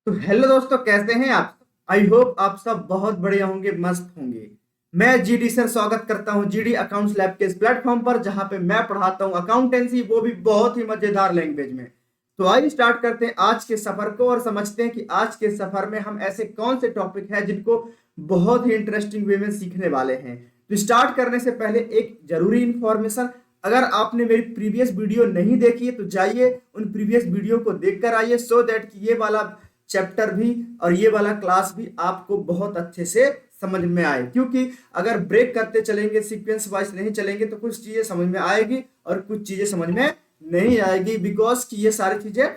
तो हेलो दोस्तों, कैसे हैं आप? आई होप आप सब बहुत बढ़िया होंगे, मस्त होंगे। मैं जीडी सर स्वागत करता हूं जीडी अकाउंट्स लैब के इस प्लेटफॉर्म पर, जहां पे मैं पढ़ाता हूं अकाउंटेंसी, वो भी बहुत ही मजेदार लैंग्वेज में। तो आइए स्टार्ट करते हैं आज के सफर को और समझते हैं कि आज के सफर में हम ऐसे कौन से टॉपिक हैं जिनको बहुत ही इंटरेस्टिंग वे में सीखने वाले हैं। तो स्टार्ट करने से पहले एक जरूरी इंफॉर्मेशन, अगर आपने मेरी प्रीवियस वीडियो नहीं देखी है तो जाइए उन प्रीवियस वीडियो को देखकर आइए, सो दैट कि ये वाला चैप्टर भी और ये वाला क्लास भी आपको बहुत अच्छे से समझ में आए। क्योंकि अगर ब्रेक करते चलेंगे, सीक्वेंस वाइज नहीं चलेंगे, तो कुछ चीजें समझ में आएगी और कुछ चीजें समझ में नहीं आएगी, बिकॉज कि ये सारी चीजें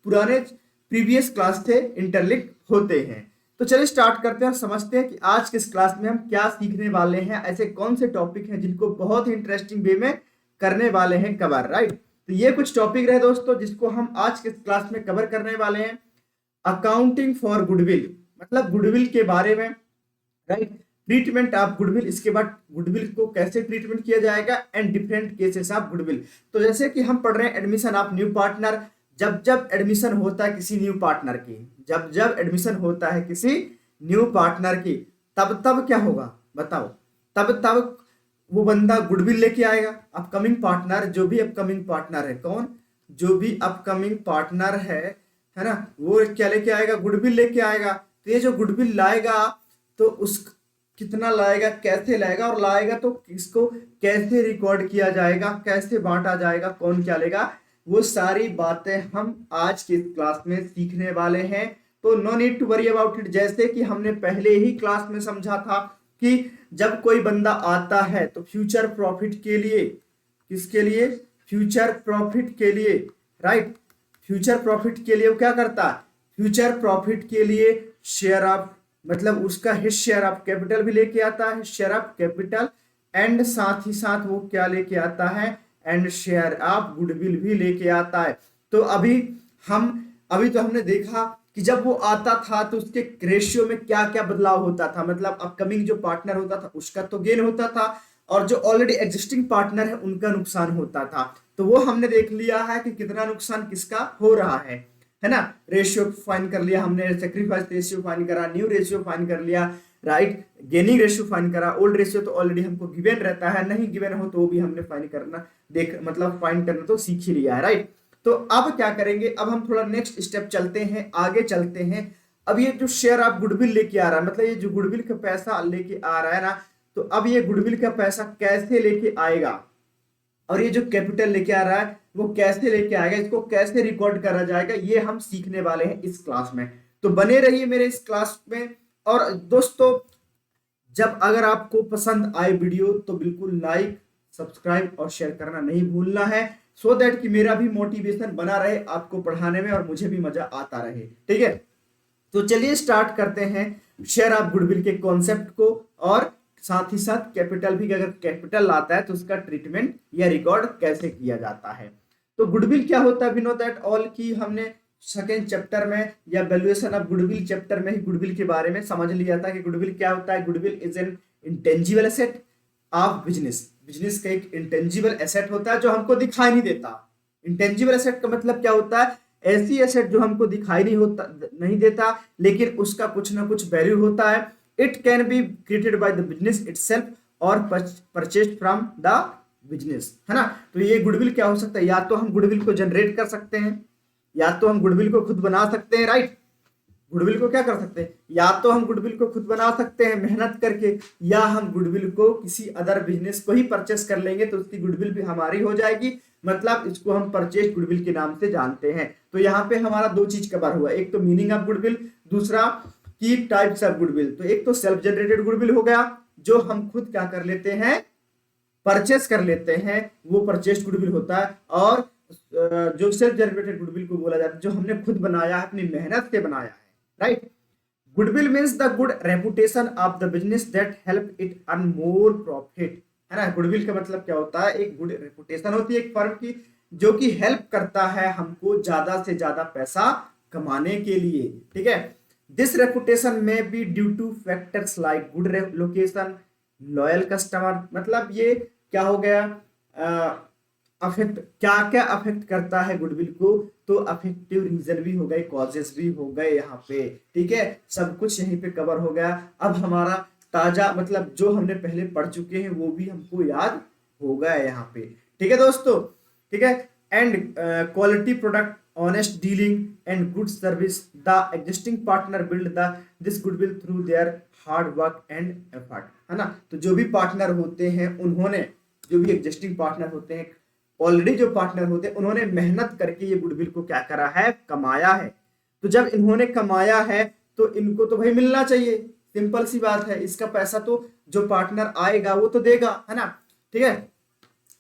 पुराने प्रीवियस क्लास से इंटरलिंक होते हैं। तो चलिए स्टार्ट करते हैं और समझते हैं कि आज के इस क्लास में हम क्या सीखने वाले हैं, ऐसे कौन से टॉपिक हैं जिनको बहुत ही इंटरेस्टिंग वे में करने वाले हैं कवर। राइट, तो ये कुछ टॉपिक रहे दोस्तों जिसको हम आज के क्लास में कवर करने वाले हैं। अकाउंटिंग फॉर गुडविल, मतलब गुडविल के बारे में। राइट, ट्रीटमेंट ऑफ गुडविल, इसके बाद गुडविल को कैसे ट्रीटमेंट किया जाएगा and different cases of goodwill. तो जैसे कि हम पढ़ रहे हैं एडमिशन ऑफ न्यू पार्टनर, जब जब एडमिशन होता है किसी न्यू पार्टनर की, जब जब एडमिशन होता है किसी न्यू पार्टनर की, तब तब क्या होगा बताओ? तब तब वो बंदा गुडविल लेके आएगा। अपकमिंग पार्टनर, जो भी अपकमिंग पार्टनर है, कौन? जो भी अपकमिंग पार्टनर है ना, वो क्या लेके आएगा? गुडविल लेके आएगा। तो ये जो गुडविल लाएगा, तो उस कितना लाएगा, कैसे लाएगा, और लाएगा तो इसको कैसे रिकॉर्ड किया जाएगा, कैसे बांटा जाएगा, कौन क्या लेगा, वो सारी बातें हम आज की क्लास में सीखने वाले हैं। तो no need to worry about it. जैसे कि हमने पहले ही क्लास में समझा था कि जब कोई बंदा आता है तो फ्यूचर प्रॉफिट के लिए, किसके लिए? फ्यूचर प्रॉफिट के लिए। राइट, फ्यूचर प्रॉफिट के लिए वो क्या करता है? फ्यूचर प्रॉफिट के लिए शेयर ऑफ, मतलब उसका हिस्सा शेयर ऑफ कैपिटल भी लेके आता है, शेयर ऑफ कैपिटल, एंड साथ ही साथ वो क्या लेके आता है? एंड शेयर ऑफ गुडविल भी लेके आता है। तो अभी तो हमने देखा कि जब वो आता था तो उसके रेशियो में क्या क्या बदलाव होता था। मतलब अपकमिंग जो पार्टनर होता था उसका तो गेन होता था, और जो ऑलरेडी एग्जिस्टिंग पार्टनर है उनका नुकसान होता था। तो वो हमने देख लिया है कि कितना नुकसान किसका हो रहा है ना। रेशियो फाइन कर लिया हमने, सेक्रीफाइस रेशियो फाइन करा, न्यू रेशियो फाइन कर लिया, राइट, गेनिंग रेशियो फाइन करा। ओल्ड रेशियो तो ऑलरेडी हमको गिवन रहता है, नहीं गिवन हो तो वो भी हमने फाइन करना मतलब फाइन करना तो सीख ही लिया है। राइट, तो अब क्या करेंगे? अब हम थोड़ा नेक्स्ट स्टेप चलते हैं, आगे चलते हैं। अब ये जो शेयर ऑफ गुडविल लेके आ रहा है, मतलब ये जो गुडविल का पैसा लेके आ रहा है ना, तो अब ये गुडविल का पैसा कैसे लेके आएगा, और ये जो कैपिटल लेके आ रहा है वो कैसे लेके आएगा, इसको कैसे रिकॉर्ड करा जाएगा, ये हम सीखने वाले हैं इस क्लास में। तो बने रहिए मेरे इस क्लास में। और दोस्तों, जब अगर आपको पसंद आए वीडियो तो बिल्कुल लाइक, सब्सक्राइब और शेयर करना नहीं भूलना है, सो दैट कि मेरा भी मोटिवेशन बना रहे आपको पढ़ाने में और मुझे भी मजा आता रहे। ठीक है, तो चलिए स्टार्ट करते हैं शेयर ऑफ गुडविल के कॉन्सेप्ट को, और साथ ही साथ कैपिटल भी, अगर कैपिटल आता है तो उसका ट्रीटमेंट या रिकॉर्ड कैसे किया जाता है। तो गुडविल क्या होता है? वी नो दैट ऑल की हमने सेकेंड चैप्टर में या वैल्यूएशन ऑफ गुडविल चैप्टर में ही गुडविल के बारे में समझ लिया था कि गुडविल क्या होता है। Goodwill is an intangible asset of business. Business का एक इंटेंजिबल एसेट होता है जो हमको दिखाई नहीं देता। इंटेंजिबल एसेट का मतलब क्या होता है? ऐसी एसेट जो हमको दिखाई नहीं देता, लेकिन उसका कुछ ना कुछ वैल्यू होता है। It can be created by the business itself और परचेज्ड फ्रॉम द बिजनेस, है ना। तो ये गुडविल क्या हो सकता है? या तो हम गुडविल को जनरेट कर सकते हैं, या तो हम गुडविल को खुद बना सकते हैं। राइट, गुडविल को क्या कर सकते हैं? या तो हम गुडविल को खुद बना सकते हैं मेहनत करके, या हम गुडविल को किसी अदर बिजनेस को ही परचेस कर लेंगे तो उसकी गुडविल भी हमारी हो जाएगी। मतलब इसको हम परचेज गुडविल के नाम से जानते हैं। तो यहाँ पे हमारा दो चीज कवर हुआ, एक तो मीनिंग ऑफ गुडविल, दूसरा की टाइप्स ऑफ गुडविल। तो एक तो सेल्फ जनरेटेड गुडविल हो गया, जो हम खुद क्या कर लेते हैं? परचेस कर लेते हैं, वो परचेज गुडविल होता है। और जो सेल्फ जनरेटेड गुडविल को बोला जाता है, जो हमने खुद बनाया है, अपनी मेहनत से बनाया है। Right, goodwill means the good reputation of the business that help it earn more profit, है ना। गुडविल का मतलब क्या होता है? एक गुड रेपुटेशन होती है एक फर्म की, जो कि हेल्प करता है हमको ज्यादा से ज्यादा पैसा कमाने के लिए। ठीक है, दिस रेपुटेशन में be due two factors like good location, loyal customer. मतलब ये क्या हो गया? अफेक्ट, क्या क्या अफेक्ट करता है गुडविल को? तो अफेक्टिव रीजन भी हो गए, कॉजेस भी हो गए यहाँ पे, ठीक है, सब कुछ यहीं पे कवर हो गया। अब हमारा ताजा मतलब जो हमने पहले पढ़ चुके हैं वो भी हमको याद हो गया यहाँ पे, ठीक है दोस्तों, ठीक है। And quality product, honest dealing and good service, the existing partner build the this goodwill through their hard work and effort, है ना। तो जो भी पार्टनर होते हैं उन्होंने, जो भी एग्जिस्टिंग पार्टनर होते हैं, ऑलरेडी जो पार्टनर होते हैं उन्होंने मेहनत करके ये गुडविल को क्या करा है, कमाया है। तो जब इन्होंने कमाया है तो इनको तो भाई मिलना चाहिए, सिंपल सी बात है। इसका पैसा तो जो पार्टनर आएगा वो तो देगा, है ना, ठीक है।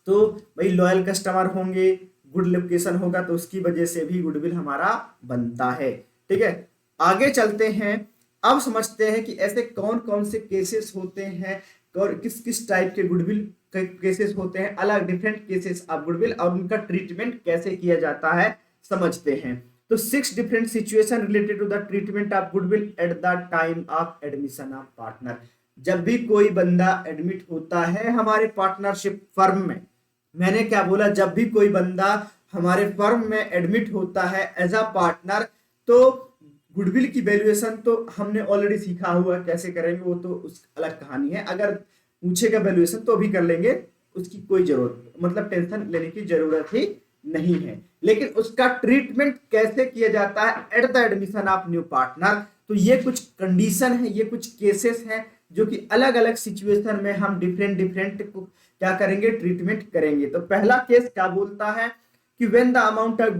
तो भाई लॉयल कस्टमर होंगे, गुड लोकेशन होगा, तो उसकी वजह से भी गुडविल हमारा बनता है, ठीक है। आगे चलते हैं, अब समझते हैं कि ऐसे कौन कौन से केसेस होते हैं और किस किस टाइप के गुडविल केसेस होते हैं, अलग डिफरेंट केसेस ऑफ गुडविल, और उनका ट्रीटमेंट कैसे किया जाता है समझते हैं। तो 6 different situation related to the treatment of goodwill at the time of admission of partner. जब भी कोई बंदा एडमिट होता है हमारे पार्टनरशिप फर्म में, मैंने क्या बोला, जब भी कोई बंदा हमारे फर्म में एडमिट होता है एज अ पार्टनर, तो गुडविल की वैल्यूएशन तो हमने ऑलरेडी सीखा हुआ है, कैसे करेंगे वो तो उस अलग कहानी है। अगर पूछेगा वैल्यूएशन तो अभी कर लेंगे, उसकी कोई जरूरत मतलब टेंशन लेने की जरूरत ही नहीं है। लेकिन उसका ट्रीटमेंट कैसे किया जाता है at the admission of new partner, तो ये कुछ कंडीशन है, ये कुछ केसेस हैं जो कि अलग अलग सिचुएशन में हम डिफरेंट डिफरेंट क्या करेंगे, ट्रीटमेंट करेंगे। तो पहला केस क्या बोलता है कि when the amount of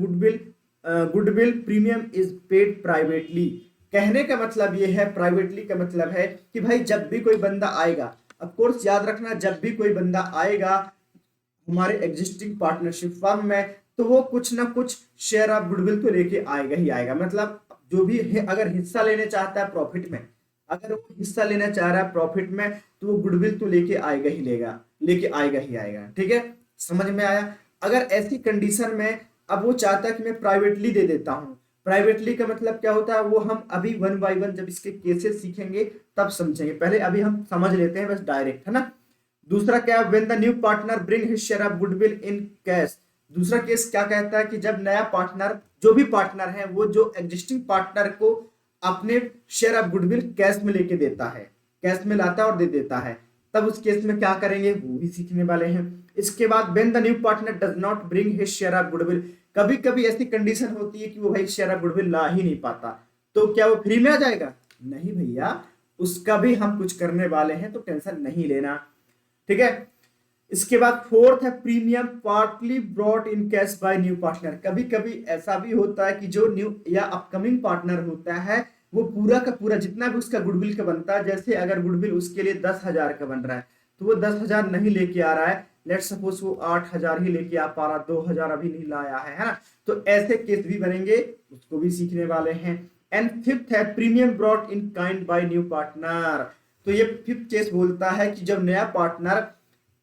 goodwill premium is paid privately. कहने का मतलब ये है, प्राइवेटली का मतलब है कि भाई जब भी कोई बंदा आएगा, ऑफ कोर्स याद रखना, जब भी कोई बंदा आएगा हमारे एग्जिस्टिंग पार्टनरशिप फर्म में, तो वो कुछ ना कुछ शेयर ऑफ गुडविल तो लेके आएगा ही आएगा। मतलब जो भी है, अगर हिस्सा लेने चाहता है प्रॉफिट में, अगर वो हिस्सा लेना चाह रहा है प्रॉफिट में, तो वो गुडविल तो लेके आएगा ही लेके आएगा ही आएगा, ठीक है, समझ में आया। अगर ऐसी कंडीशन में अब वो चाहता है कि मैं प्राइवेटली दे देता हूँ, प्राइवेटली का मतलब क्या होता है वो हम अभी वन बाय वन जब इसके केसेस सीखेंगे तब समझेंगे, पहले अभी हम समझ लेते हैं बस डायरेक्ट, है ना। दूसरा क्या, when the new partner bring his share of goodwill in cash. दूसरा केस क्या कहता है कि जब नया पार्टनर, जो भी पार्टनर है वो जो एग्जिस्टिंग पार्टनर को अपने शेयर ऑफ गुडविल कैश में लेके देता है, कैश में लाता है और दे देता है, तब उस केस में क्या करेंगे वो भी सीखने वाले हैं। इसके बाद when the new partner does not bring his share of goodwill. कभी कभी ऐसी कंडीशन होती है कि वो भाई शेयर ऑफ गुडविल ला ही नहीं पाता, तो क्या वो फ्री में आ जाएगा? नहीं भैया, उसका भी हम कुछ करने वाले हैं, तो टेंशन नहीं लेना, ठीक है। इसके बाद फोर्थ है premium partly brought in cash by new partner. कभी कभी ऐसा भी होता है कि जो न्यू या अपकमिंग पार्टनर होता है वो पूरा का पूरा जितना भी उसका गुडविल का बनता है, जैसे अगर गुडविल उसके लिए 10,000 का बन रहा है तो वो 10,000 नहीं लेके आ रहा है, लेट सपोज वो 8,000 ही लेके आ पा रहा, 2,000 अभी नहीं लाया है ना। तो ऐसे केस भी बनेंगे, उसको भी सीखने वाले हैं। एंड फिफ्थ है premium brought in kind by new partner. तो ये फिफ्थ केस बोलता है कि जब नया पार्टनर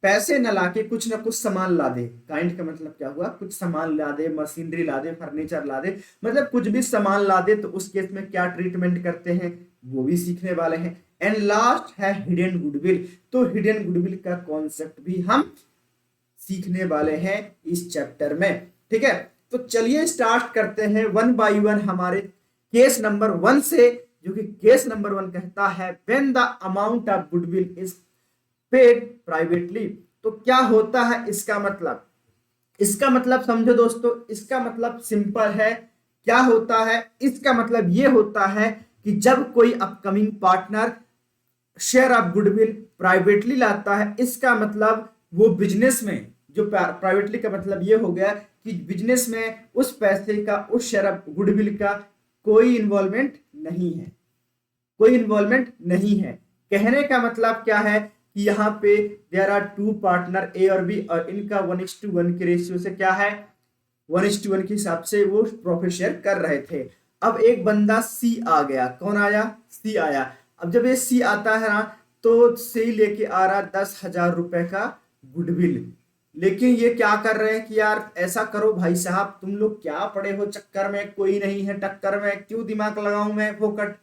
पैसे न लाके कुछ ना कुछ सामान ला दे। काइंड का मतलब क्या हुआ, कुछ सामान ला दे, मशीनरी ला दे, फर्नीचर ला दे, मतलब कुछ भी सामान ला दे, तो उस केस में क्या ट्रीटमेंट करते हैं वो भी सीखने वाले हैं। एंड लास्ट है हिडन गुडविल। तो हिडन गुडविल का कॉन्सेप्ट भी हम सीखने वाले हैं इस चैप्टर में, ठीक है। तो चलिए स्टार्ट करते हैं वन बाय वन हमारे केस नंबर 1 से, जो कि केस नंबर 1 कहता है when the amount of goodwill is paid privately. तो क्या होता है इसका मतलब, इसका मतलब समझो दोस्तों, इसका मतलब सिंपल है। क्या होता है इसका मतलब, ये होता है कि जब कोई upcoming partner share of goodwill privately लाता है, इसका मतलब वो बिजनेस में, जो प्राइवेटली का मतलब ये हो गया कि बिजनेस में उस पैसे का, उस शेयर ऑफ गुडविल का कोई इन्वॉल्वमेंट नहीं है, कोई इन्वॉल्वमेंट नहीं है। कहने का मतलब क्या है कि यहाँ पे देयर आर 2 पार्टनर ए और बी, और इनका 1:1 के रेशियो से क्या है, 1:1 के हिसाब से वो प्रॉफिट शेयर कर रहे थे। अब एक बंदा सी आ गया, कौन आया, सी आया। अब जब ये सी आता है ना, तो सी लेके आ रहा 10,000 रुपए का गुडविल, लेकिन ये क्या कर रहे हैं कि यार ऐसा करो भाई साहब, तुम लोग क्या पड़े हो चक्कर में, कोई नहीं है टक्कर में, क्यों दिमाग लगाऊं मैं फोकट,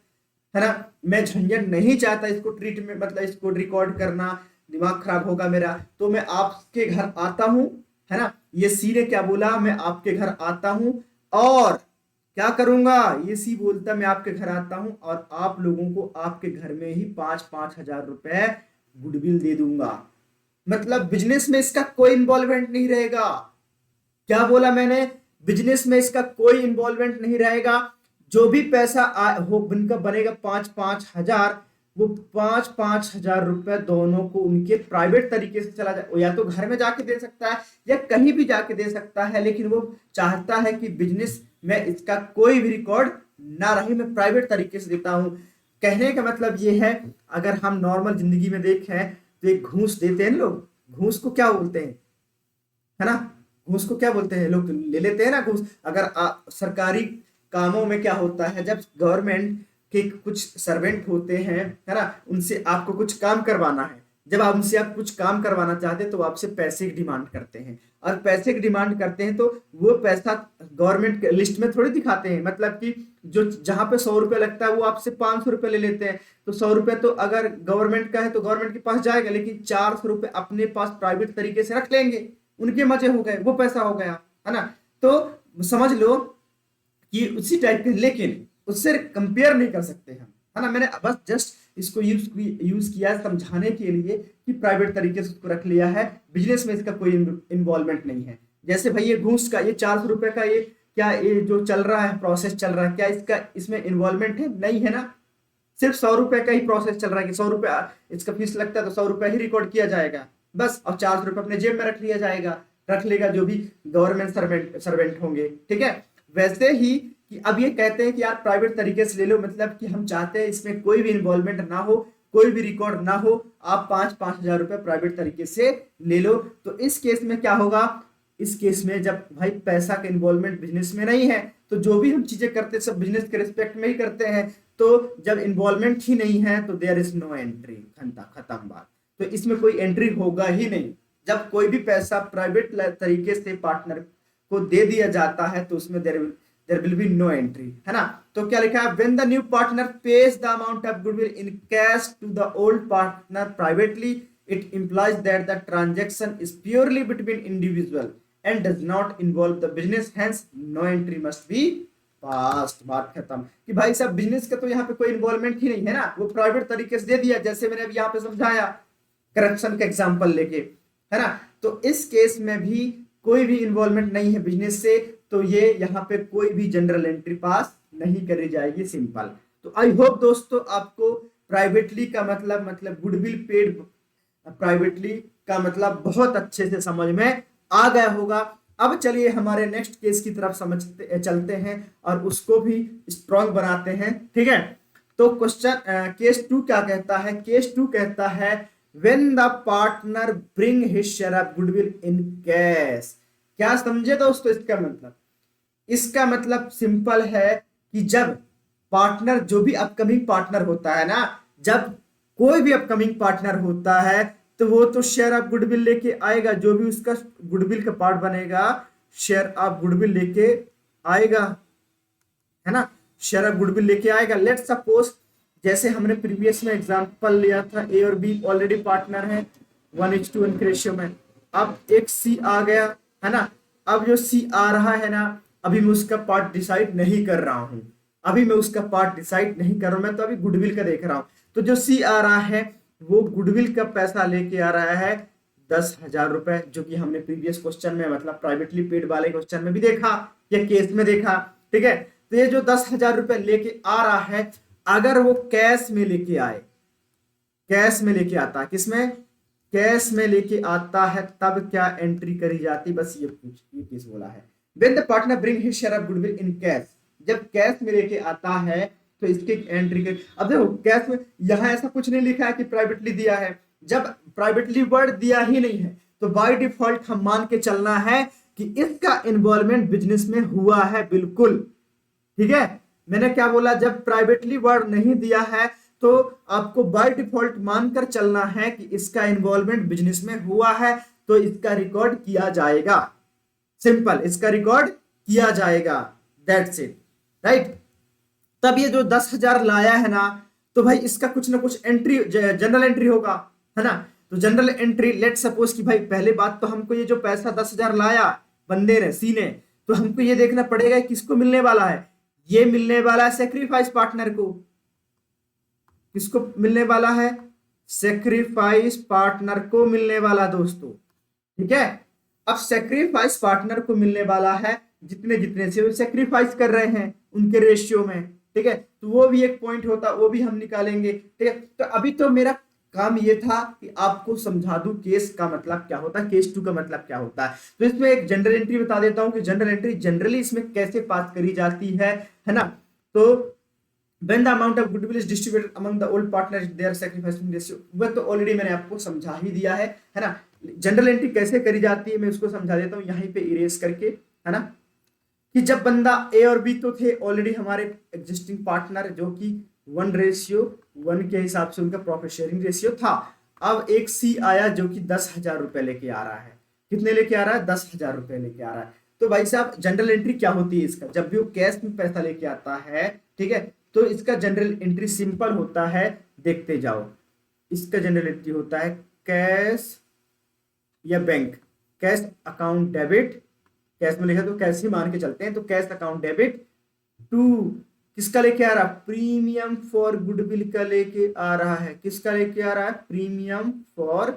है ना। मैं झंझट नहीं चाहता इसको ट्रीट में, मतलब इसको रिकॉर्ड करना, दिमाग खराब होगा मेरा, तो मैं आपके घर आता हूं, है ना। ये सी ने क्या बोला, मैं आपके घर आता हूं, और क्या करूंगा, ये सी बोलता मैं आपके घर आता हूं और आप लोगों को आपके घर में ही 5-5 हजार रुपए गुडविल दे दूंगा। मतलब बिजनेस में इसका कोई इन्वॉल्वमेंट नहीं रहेगा। क्या बोला मैंने, बिजनेस में इसका कोई इन्वॉल्वमेंट नहीं रहेगा। जो भी पैसा हो बनका बनेगा 5-5 हजार, वो 5-5 हजार रुपए दोनों को उनके प्राइवेट तरीके से चला जाए, या तो घर में जाके दे सकता है या कहीं भी जाके दे सकता है, लेकिन वो चाहता है कि बिजनेस में इसका कोई भी रिकॉर्ड ना रहे, मैं प्राइवेट तरीके से देता हूं। कहने का मतलब ये है, अगर हम नॉर्मल जिंदगी में देखें तो एक घूस देते हैं लोग, घूस को क्या बोलते हैं, है ना, घूस को क्या बोलते हैं, लोग ले लेते हैं ना घूस। अगर सरकारी कामों में क्या होता है, जब गवर्नमेंट के कुछ सर्वेंट होते हैं, है ना, उनसे आपको कुछ काम करवाना है, जब आप उनसे आप कुछ काम करवाना चाहते हैं तो आपसे पैसे की डिमांड करते हैं, और पैसे की डिमांड करते हैं तो वो पैसा गवर्नमेंट के लिस्ट में थोड़ी दिखाते हैं। मतलब कि जो जहां पे 100 रुपये लगता है वो आपसे 500 रुपये ले लेते हैं। तो 100 रुपये तो अगर गवर्नमेंट का है तो गवर्नमेंट के पास जाएगा, लेकिन 400 रुपये अपने पास प्राइवेट तरीके से रख लेंगे, उनके मजे हो गए, वो पैसा हो गया, है ना। तो समझ लो कि उसी टाइप के, लेकिन उससे कंपेयर नहीं कर सकते हम, है ना। मैंने बस जस्ट इसको यूज किया है समझाने के लिए कि प्राइवेट तरीके से उसको रख लिया है, बिजनेस में इसका कोई इन्वॉल्वमेंट नहीं है। जैसे भाई ये घूस का, ये 400 रुपए का, ये क्या, ये जो चल रहा है प्रोसेस चल रहा है, क्या इसका इसमें इन्वॉल्वमेंट है, नहीं है ना। सिर्फ 100 रुपए का ही प्रोसेस चल रहा है कि 100 रुपए इसका फीस लगता है तो 100 रुपए ही रिकॉर्ड किया जाएगा बस, और 400 रुपए अपने जेब में रख लिया जाएगा, रख लेगा जो भी गवर्नमेंट सर्वेंट होंगे, ठीक है। वैसे ही कि अब ये कहते हैं कि यार प्राइवेट तरीके से ले लो, मतलब कि हम चाहते हैं इसमें कोई भी इन्वॉल्वमेंट ना हो, कोई भी रिकॉर्ड ना हो, आप 5-5 हजार रुपए प्राइवेट तरीके से ले लो। तो इस केस में क्या होगा, इस केस में जब भाई पैसा का इन्वॉल्वमेंट बिजनेस में नहीं है, तो जो भी हम चीजें करते हैं सब बिजनेस के रिस्पेक्ट में ही करते हैं। तो जब इन्वॉल्वमेंट ही नहीं है तो देयर इज नो एंट्री, खत्म बात। तो इसमें कोई एंट्री होगा ही नहीं। जब कोई भी पैसा प्राइवेट तरीके से पार्टनर को दे दिया जाता है तो उसमें there will be no entry, है ना। तो क्या लिखा है, when the new partner pays the amount of goodwill in cash to the old partner privately, it implies that the transaction is purely between individual and does not involve the business, hence no entry must be passed। बात खत्म। कि भाई साहब business का तो यहाँ पे कोई इन्वॉल्वमेंट ही नहीं है ना, वो प्राइवेट तरीके से दे दिया, जैसे मैंने अभी यहाँ पे समझाया करप्शन का एग्जांपल लेके, है ना। तो इस केस में भी कोई भी इन्वॉल्वमेंट नहीं है बिजनेस से, तो ये यहाँ पे कोई भी जनरल एंट्री पास नहीं करी जाएगी, सिंपल। तो आई होप दोस्तों आपको प्राइवेटली का मतलब गुडविल पेड प्राइवेटली का मतलब बहुत अच्छे से समझ में आ गया होगा। अब चलिए हमारे नेक्स्ट केस की तरफ समझते चलते हैं और उसको भी स्ट्रॉन्ग बनाते हैं, ठीक है। तो क्वेश्चन केस 2 क्या कहता है, केस 2 कहता है when the partner bring his share of goodwill in cash. क्या समझे दोस्तों इसका मतलब, इसका मतलब सिंपल है कि जब पार्टनर, जो भी अपकमिंग पार्टनर होता है ना, जब कोई भी अपकमिंग पार्टनर होता है तो वो तो शेयर ऑफ गुडविल लेके आएगा, जो भी उसका गुडविल का पार्ट बनेगा शेयर ऑफ गुडविल लेके आएगा, है ना, शेयर ऑफ गुडविल लेके आएगा। लेट सपोज जैसे हमने प्रीवियस में एग्जांपल लिया था, ए और बी ऑलरेडी पार्टनर है 1:1 रेशियो में, अब एक सी आ गया, है ना। अब जो सी आ रहा है ना, अभी मैं उसका पार्ट डिसाइड नहीं कर रहा हूं, अभी मैं उसका पार्ट डिसाइड नहीं कर रहा हूं, मैं तो अभी गुडविल का देख रहा हूं। तो जो सी आ रहा है वो गुडविल का पैसा लेके आ रहा है 10,000 रुपए, जो कि हमने प्रीवियस क्वेश्चन में मतलब प्राइवेटली पेड वाले क्वेश्चन में भी देखा या केस में देखा, ठीक है। तो ये जो 10,000 रुपए लेके आ रहा है, अगर वो कैश में लेके आए, कैश में लेके आता है, किसमें, कैश में लेके आता है, तब क्या एंट्री करी जाती, बस ये केस बोला है। When the partner bring his share of goodwill in cash, जब कैश में लेके आता है तो इसकी एंट्री कर। अब देखो कैश में यहां ऐसा कुछ नहीं लिखा है कि प्राइवेटली दिया है, जब प्राइवेटली वर्ड दिया ही नहीं है तो बाय डिफॉल्ट हम मान के चलना है कि इसका इन्वॉल्वमेंट बिजनेस में हुआ है, बिल्कुल, ठीक है। मैंने क्या बोला, जब प्राइवेटली वर्ड नहीं दिया है तो आपको बाय डिफॉल्ट मानकर चलना है कि इसका इन्वॉल्वमेंट बिजनेस में हुआ है, तो इसका रिकॉर्ड किया जाएगा, सिंपल, इसका रिकॉर्ड किया जाएगा, दैट्स इट, राइट। तब ये जो 10,000 लाया है ना, तो भाई इसका कुछ ना कुछ एंट्री, जनरल एंट्री होगा, है ना। तो जनरल एंट्री, लेट सपोज कि भाई पहले बात तो हमको ये जो पैसा 10,000 लाया बंदे ने, सी ने, तो हमको ये देखना पड़ेगा किसको मिलने वाला है, ये मिलने वाला है सेक्रीफाइस पार्टनर को। किसको मिलने वाला है, सेक्रीफाइस पार्टनर को मिलने वाला दोस्तों, ठीक है। अब सेक्रीफाइस पार्टनर को मिलने वाला है जितने जितने से वो सेक्रीफाइस कर रहे हैं उनके रेशियो में, ठीक है। तो वो भी एक पॉइंट होता, वो भी हम निकालेंगे, ठीक है। तो अभी तो मेरा काम ये था कि आपको समझा दूं केस का मतलब क्या होता है, केस टू का मतलब क्या होता है। तो इसमें एक जनरल एंट्री बता देता हूं कि जनरल एंट्री जनरली इसमें कैसे पास करी जाती है ना। तो when the amount of goodwill is distributed among the old partners their sacrificing ratio, वह तो ऑलरेडी मैंने आपको समझा ही दिया है ना। जनरल एंट्री कैसे करी जाती है मैं उसको समझा देता हूँ यहीं पे इरेज करके, है ना। कि जब बंदा ए और बी तो थे ऑलरेडी हमारे एग्जिस्टिंग पार्टनर, जो कि 1:1 के हिसाब से उनका प्रॉफिट शेयरिंग रेशियो था। अब एक सी आया जो कि 10,000 रुपए लेके आ रहा है। कितने लेके आ रहा है, 10,000 रुपए लेके आ रहा है। तो भाई साहब जनरल एंट्री क्या होती है इसका, जब भी वो कैश में पैसा लेके आता है, ठीक है, तो इसका जनरल एंट्री सिंपल होता है, देखते जाओ। इसका जनरल एंट्री होता है कैश या bank, cash account debit, cash में लिखा तो कैश ही मान के चलते हैं, तो कैश अकाउंट डेबिट टू किसका लेके आ रहा, प्रीमियम फॉर गुडविल का लेके आ रहा है। किसका लेके आ रहा है, प्रीमियम फॉर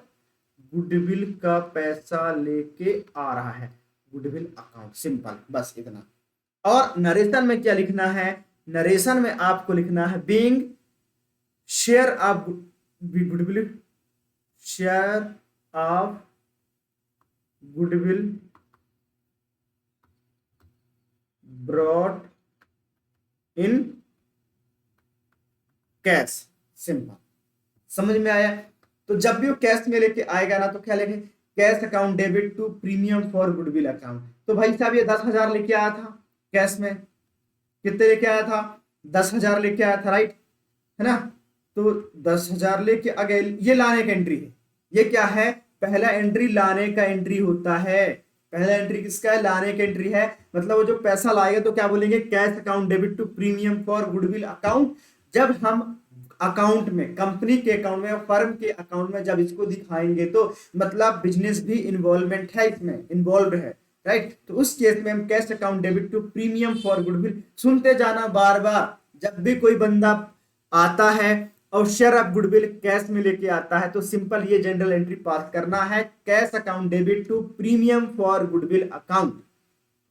गुडविल का पैसा लेके आ रहा है, गुडविल अकाउंट, सिंपल, बस इतना। और नरेशन में क्या लिखना है, नरेशन में आपको लिखना है being share of goodwill, share of goodwill brought in cash, simple, समझ में आया। तो जब भी वो कैश में लेके आएगा ना तो क्या लिखे, cash account debit to premium for goodwill account. तो भाई साहब ये 10,000 लेके आया था कैश में, कितने लेके आया था, 10,000 लेके आया था, राइट, है ना। तो 10,000 लेके आ गए, ये लाने का एंट्री है। ये क्या है, पहला एंट्री लाने का एंट्री होता है। पहला एंट्री किसका है, लाने का एंट्री है। मतलब वो जो पैसा लाएगा तो क्या बोलेंगे, cash account debit to premium for goodwill account. जब हम अकाउंट में, कंपनी के अकाउंट में, फर्म के अकाउंट में जब इसको दिखाएंगे तो मतलब बिजनेस भी इन्वॉल्वमेंट है, इसमें इन्वॉल्व है, राइट। तो उस केस में हम cash account debit to premium for goodwill, सुनते जाना बार बार, जब भी कोई बंदा आता है और शेयर ऑफ गुडविल कैश में लेके आता है तो सिंपल ये जनरल एंट्री पास करना है, cash account debit to premium for goodwill account.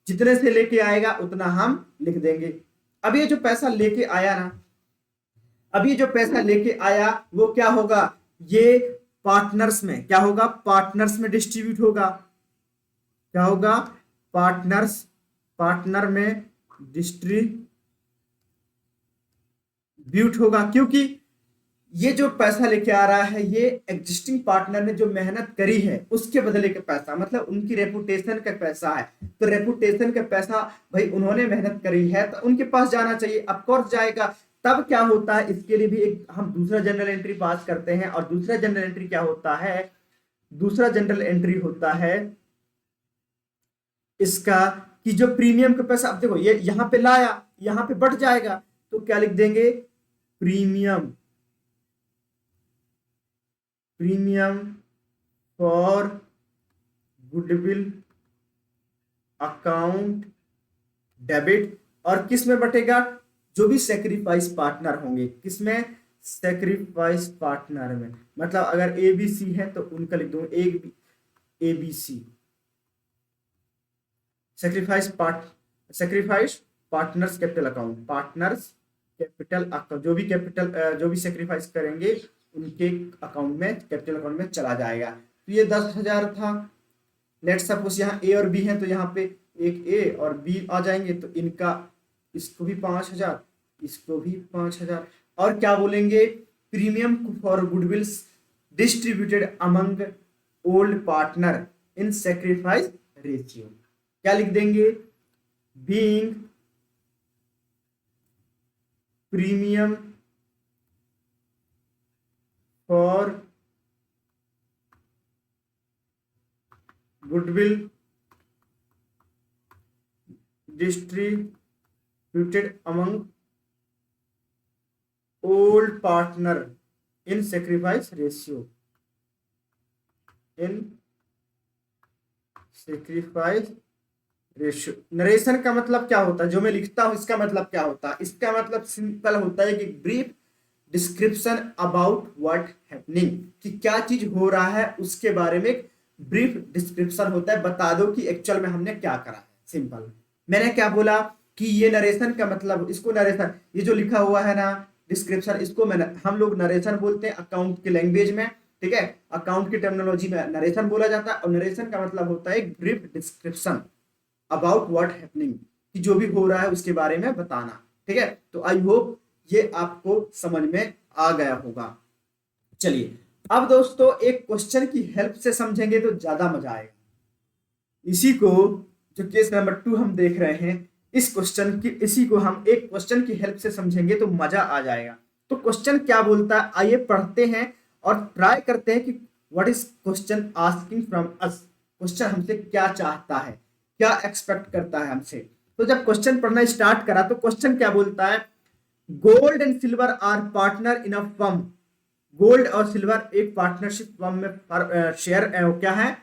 जितने से लेके आएगा उतना हम लिख देंगे। अब ये जो पैसा लेके आया ना, अब ये जो पैसा लेके आया वो क्या होगा, ये पार्टनर्स में क्या होगा, पार्टनर्स में डिस्ट्रीब्यूट होगा। क्या होगा, पार्टनर्स, पार्टनर में डिस्ट्रीब्यूट होगा, क्योंकि ये जो पैसा लेके आ रहा है ये एग्जिस्टिंग पार्टनर ने जो मेहनत करी है उसके बदले का पैसा, मतलब उनकी रेपुटेशन का पैसा है। तो रेपुटेशन का पैसा भाई उन्होंने मेहनत करी है तो उनके पास जाना चाहिए, ऑफ कोर्स जाएगा। तब क्या होता है, इसके लिए भी एक हम दूसरा जनरल एंट्री पास करते हैं। और दूसरा जनरल एंट्री क्या होता है, दूसरा जनरल एंट्री होता है इसका कि जो प्रीमियम का पैसा, अब देखो ये यहां पे लाया, यहां पे बढ़ जाएगा तो क्या लिख देंगे, premium, premium for goodwill account debit. और किस में बटेगा, जो भी सेक्रीफाइस पार्टनर होंगे, किसमें, सेक्रीफाइस पार्टनर में। मतलब अगर ए बी सी है तो उनका लिख दो A B C, sacrifice partners capital account, partners capital account, जो भी कैपिटल जो भी सेक्रीफाइस करेंगे उनके अकाउंट में, कैपिटल अकाउंट में चला जाएगा। तो ये 10,000 था। लेट्स सपोज यहाँ ए और बी है तो यहाँ पे एक ए और बी आ जाएंगे तो इनका, इसको भी 5,000, इसको भी 5,000। और क्या बोलेंगे, premium for गुडविल्स distributed among old partner in sacrifice ratio. क्या लिख देंगे, being premium for goodwill distributed among old partner in sacrifice ratio, in sacrifice ratio. Narration का मतलब क्या होता है, जो मैं लिखता हूं इसका मतलब क्या होता है? इसका मतलब सिंपल होता है कि brief description about what happening, कि क्या चीज हो रहा है उसके बारे में एक ब्रीफ डिस्क्रिप्शन होता है, बता दो कि एक्चुअल में हमने क्या करा है। सिंपल। मैंने क्या बोला कि ये नरेशन का मतलब, इसको नरेशन, ये जो लिखा हुआ है ना डिस्क्रिप्शन, इसको मैं हम लोग नरेशन बोलते हैं अकाउंट के लैंग्वेज में, ठीक है। अकाउंट की टर्मिनोलॉजी में नरेशन बोला जाता है, और नरेशन का मतलब होता है brief description about what happening, कि जो भी हो रहा है उसके बारे में बताना, ठीक है। तो आई होप ये आपको समझ में आ गया होगा। चलिए अब दोस्तों एक क्वेश्चन की हेल्प से समझेंगे तो ज्यादा मजा आएगा। इसी को, जो केस नंबर 2 हम देख रहे हैं, इस क्वेश्चन की, इसी को हम एक क्वेश्चन की हेल्प से समझेंगे तो मजा आ जाएगा। तो क्वेश्चन क्या बोलता है, आइए पढ़ते हैं और ट्राई करते हैं कि what is question asking from us, question हमसे क्या चाहता है, क्या एक्सपेक्ट करता है हमसे। तो जब क्वेश्चन पढ़ना स्टार्ट करा तो क्वेश्चन क्या बोलता है, gold and silver are partner in a firm. Gold और सिल्वर एक पार्टनरशिप फर्म में शेयर क्या है,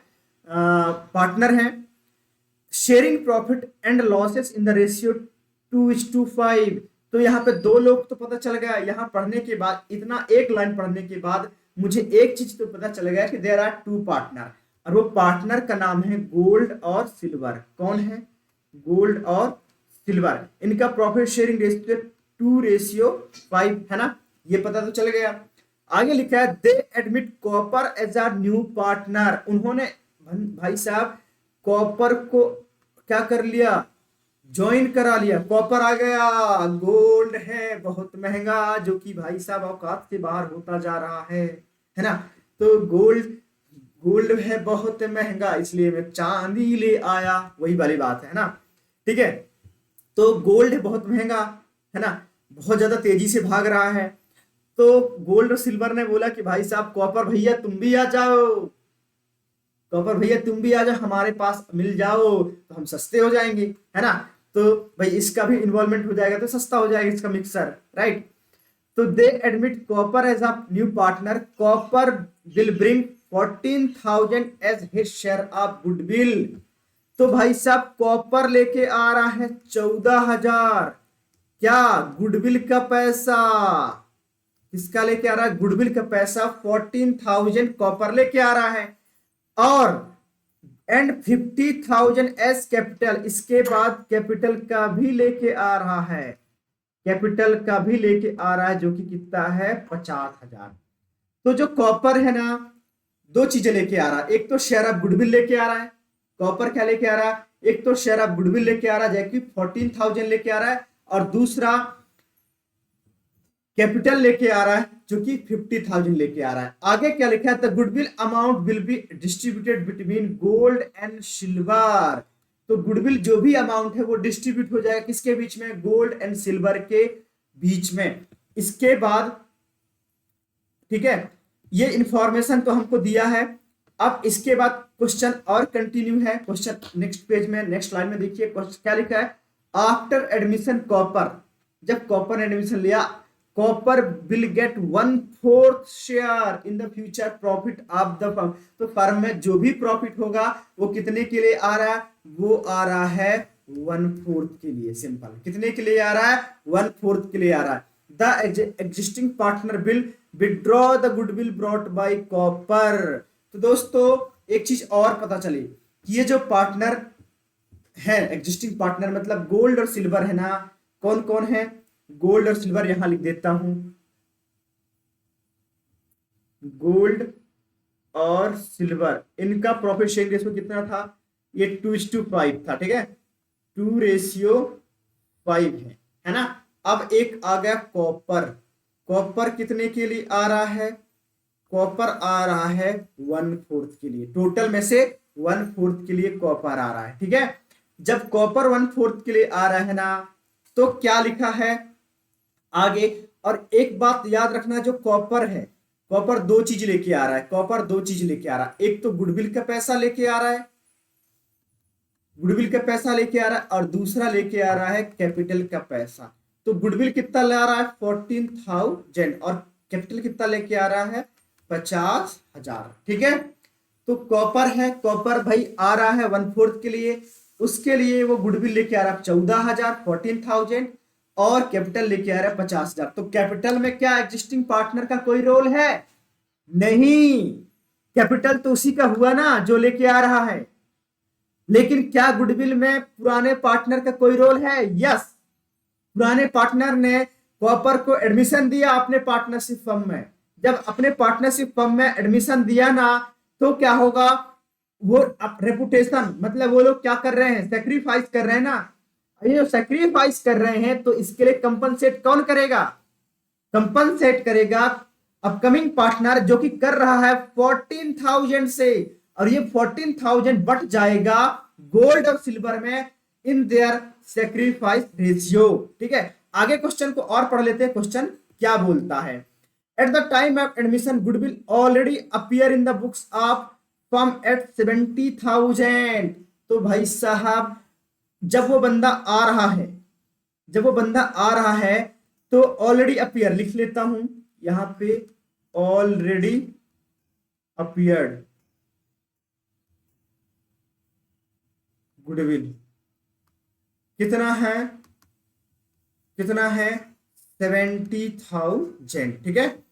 पार्टनर है। Sharing profit and losses in the ratio 2:5। तो यहाँ पे दो लोग तो पता चल गया, यहाँ पढ़ने के बाद, इतना एक लाइन पढ़ने के बाद मुझे एक चीज तो पता चल गया कि देयर आर 2 पार्टनर, और वो पार्टनर का नाम है गोल्ड और सिल्वर। कौन है? गोल्ड और सिल्वर। इनका प्रॉफिट शेयरिंग रेशियो 2:5 है ना, ये पता तो चल गया। आगे लिखा है they admit copper as are new partner. उन्होंने भाई साहब कॉपर को क्या कर लिया, ज्वाइन करा लिया। कॉपर आ गया, गोल्ड है बहुत महंगा, जो कि भाई साहब औकात से बाहर होता जा रहा है ना। तो गोल्ड, गोल्ड है बहुत महंगा, इसलिए मैं चांदी ले आया, वही वाली बात है ना, ठीक है। तो गोल्ड है बहुत महंगा, है ना, बहुत ज्यादा तेजी से भाग रहा है। तो गोल्ड और सिल्वर ने बोला कि भाई साहब कॉपर भैया तुम भी आ जाओ, कॉपर भैया तुम भी आ जाओ हमारे पास, मिल जाओ तो हम सस्ते हो जाएंगे, है ना। तो भाई इसका भी इन्वॉल्वमेंट हो जाएगा तो सस्ता हो जाएगा इसका मिक्सर, राइट। तो they admit copper as a new partner. Copper will bring 14,000 as his share of goodwill. तो भाई साहब कॉपर लेके आ रहा है 14,000, क्या, गुडविल का पैसा। किसका लेके आ रहा है? गुडविल का पैसा 14,000 कॉपर लेके आ रहा है, और एंड 50,000 एज कैपिटल। इसके बाद कैपिटल का भी लेके आ रहा है, कैपिटल का भी लेके आ रहा है, जो कि कितना है 50,000। तो जो कॉपर है ना, दो चीजें लेके आ रहा है, एक तो शेयर ऑफ गुडविल लेके आ रहा है। कॉपर क्या लेके आ रहा है? एक तो शेयर ऑफ गुडविल लेके आ रहा है, जो कि 14,000 लेके आ रहा है, और दूसरा कैपिटल लेके आ रहा है, जो कि 50,000 लेके आ रहा है। आगे क्या लिखा है? The goodwill amount will be distributed between gold and silver. तो गुडविल जो भी अमाउंट है वो डिस्ट्रीब्यूट हो जाएगा किसके बीच में? गोल्ड एंड सिल्वर के बीच में। इसके बाद, ठीक है, ये इंफॉर्मेशन तो हमको दिया है। अब इसके बाद क्वेश्चन और कंटिन्यू है। क्वेश्चन नेक्स्ट पेज में, नेक्स्ट लाइन में देखिए क्वेश्चन क्या लिखा है। आफ्टर एडमिशन कॉपर, जब कॉपर ने एडमिशन लिया, copper will get 1/4 share in the future profit of the firm. तो फर्म में जो भी प्रॉफिट होगा वो कितने के लिए आ रहा है? वो आ रहा है 1/4 के लिए। सिंपल, कितने के लिए आ रहा है? 1/4 के लिए आ रहा है। The existing partner will withdraw the goodwill brought by copper. तो दोस्तों एक चीज और पता चली कि ये जो पार्टनर है, एग्जिस्टिंग पार्टनर मतलब गोल्ड और सिल्वर है ना, कौन कौन है? गोल्ड और सिल्वर, यहां लिख देता हूं, गोल्ड और सिल्वर, इनका प्रॉफिट शेयरिंग रेशियो कितना था? ये 2:5 था, ठीक है, 2:5 है ना। अब एक आ गया कॉपर। कॉपर कितने के लिए आ रहा है? कॉपर आ रहा है 1/4 के लिए। टोटल में से 1/4 के लिए कॉपर आ रहा है, ठीक है। जब कॉपर 1/4 के लिए आ रहा है ना, तो क्या लिखा है आगे? और एक बात याद रखना, जो कॉपर है, कॉपर दो चीज लेके आ रहा है, कॉपर दो चीज लेके आ रहा है। एक तो गुडविल का पैसा लेके आ रहा है, गुडविल का पैसा लेके आ रहा है, और दूसरा लेके आ रहा है कैपिटल का पैसा। तो गुडविल कितना ला रहा है? 14,000, और कैपिटल कितना लेके आ रहा है? 50,000, ठीक है। तो कॉपर है, कॉपर भाई आ रहा है 1/4 के लिए, उसके लिए वो गुडविल लेके आ रहा है 14,000, 14,000, और कैपिटल लेके आ रहा है 50,000। तो कैपिटल में क्या एग्जिस्टिंग पार्टनर का कोई रोल है? नहीं। कैपिटल तो उसी का हुआ ना जो लेके आ रहा है। लेकिन क्या गुडविल में पुराने पार्टनर का कोई रोल है? यस। पुराने पार्टनर ने कॉपर को एडमिशन दिया अपने पार्टनरशिप फर्म में। जब अपने पार्टनरशिप फर्म में एडमिशन दिया ना, तो क्या होगा, वो रेपुटेशन, मतलब वो लोग क्या कर रहे हैं, सेक्रीफाइस कर रहे हैं ना। ये जो सेक्रीफाइस कर रहे हैं, तो इसके लिए कंपनसेट कौन करेगा? कंपनसेट करेगा अपकमिंग पार्टनर, जो कि कर रहा है 14,000 से, और ये 14,000 बट जाएगा गोल्ड और सिल्वर में इन देयर सेक्रीफाइस रेशियो। ठीक है, आगे क्वेश्चन को और पढ़ लेते हैं। क्वेश्चन क्या बोलता है? At the time of admission goodwill already appear in the books of firm at 70,000। तो भाई साहब, जब वो बंदा आ रहा है, जब वो बंदा आ रहा है तो ऑलरेडी अपीयर लिख लेता हूं यहां पे, ऑलरेडी अपीयर्ड गुडविल कितना है? कितना है? 70,000। ठीक है,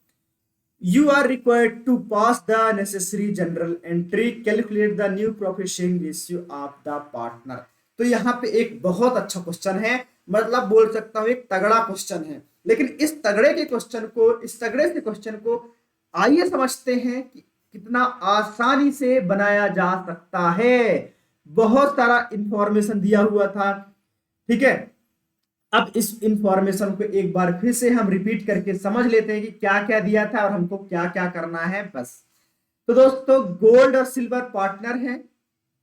you are required to pass the necessary journal entry, calculate the new profit sharing ratio of the partner. तो यहाँ पे एक बहुत अच्छा क्वेश्चन है, मतलब बोल सकता हूं एक तगड़ा क्वेश्चन है। लेकिन इस तगड़े के क्वेश्चन को, इस तगड़े से क्वेश्चन को आइए समझते हैं कि कितना आसानी से बनाया जा सकता है। बहुत सारा इंफॉर्मेशन दिया हुआ था। ठीक है, अब इस इंफॉर्मेशन को एक बार फिर से हम रिपीट करके समझ लेते हैं कि क्या क्या दिया था और हमको क्या क्या करना है बस। तो दोस्तों, गोल्ड और सिल्वर पार्टनर है।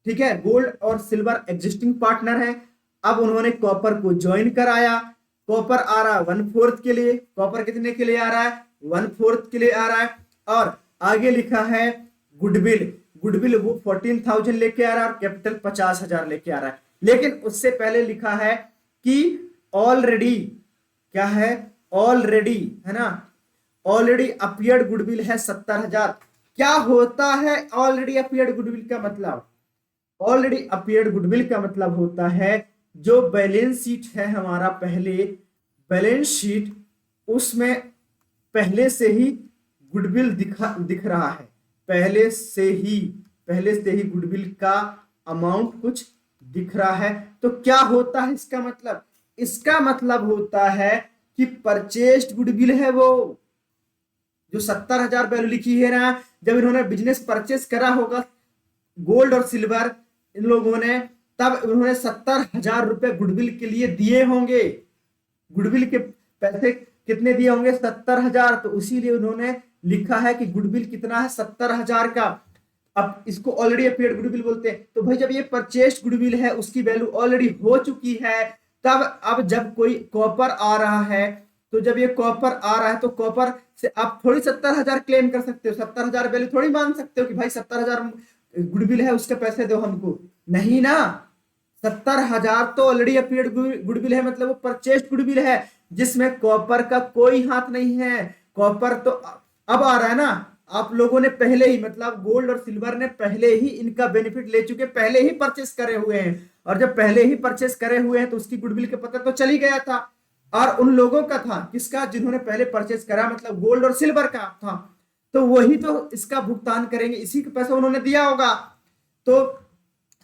ठीक है, गोल्ड और सिल्वर एग्जिस्टिंग पार्टनर है। अब उन्होंने कॉपर को ज्वाइन कराया। कॉपर आ रहा है 1/4 के लिए। कॉपर कितने के लिए आ रहा है? 1/4 के लिए आ रहा है। और आगे लिखा है गुडविल। गुडविल वो 14,000 लेके आ रहा है और कैपिटल 50,000 लेके आ रहा है। लेकिन उससे पहले लिखा है कि ऑलरेडी, क्या है? ऑलरेडी, है ना, ऑलरेडी अपीयर्ड गुडविल है 70,000। क्या होता है ऑलरेडी अपीयर्ड गुडविल का मतलब? ऑलरेडी अपीयर्ड गुडविल का मतलब होता है जो बैलेंस शीट है हमारा, पहले बैलेंस शीट, उसमें पहले से ही गुडविल दिख रहा है। पहले से ही गुडविल का अमाउंट कुछ दिख रहा है। तो क्या होता है इसका मतलब? इसका मतलब होता है कि परचेस्ड गुडविल है वो, जो 70,000 वैल्यू लिखी है ना, जब इन्होंने बिजनेस परचेस करा होगा गोल्ड और सिल्वर इन लोगों ने, तब उन्होंने 70,000 रुपए गुडविल के लिए दिए होंगे। गुडविल के पैसे कितने दिए होंगे? 70,000। तो इसीलिए उन्होंने लिखा है कि गुडविल कितना है? 70,000 का। अब इसको ऑलरेडी अपीयर्ड गुडविल बोलते हैं। तो भाई जब ये परचेस्ड गुडविल है, उसकी वैल्यू ऑलरेडी हो चुकी है, तब अब जब कोई कॉपर आ रहा है, तो जब ये कॉपर आ रहा है तो कॉपर से आप थोड़ी 70,000 क्लेम कर सकते हो। 70,000 वैल्यू थोड़ी मान सकते हो कि भाई 70,000 गुडविल है, उसके पैसे दो हमको, नहीं ना। 70,000 तो ऑलरेडी अपीयर्ड गुडविल है, मतलब वो परचेस्ड गुडविल है जिसमें कॉपर का कोई हाथ नहीं है। कॉपर तो अब आ रहा है ना, आप लोगों ने पहले ही, मतलब गोल्ड और सिल्वर ने पहले ही इनका बेनिफिट ले चुके, पहले ही परचेस करे हुए हैं। और जब पहले ही परचेस करे हुए हैं तो उसकी गुडविल का पता तो चल ही गया था। और उन लोगों का था, किसका? जिन्होंने पहले परचेस करा, मतलब गोल्ड और सिल्वर का था। तो वही तो इसका भुगतान करेंगे, इसी का पैसा उन्होंने दिया होगा। तो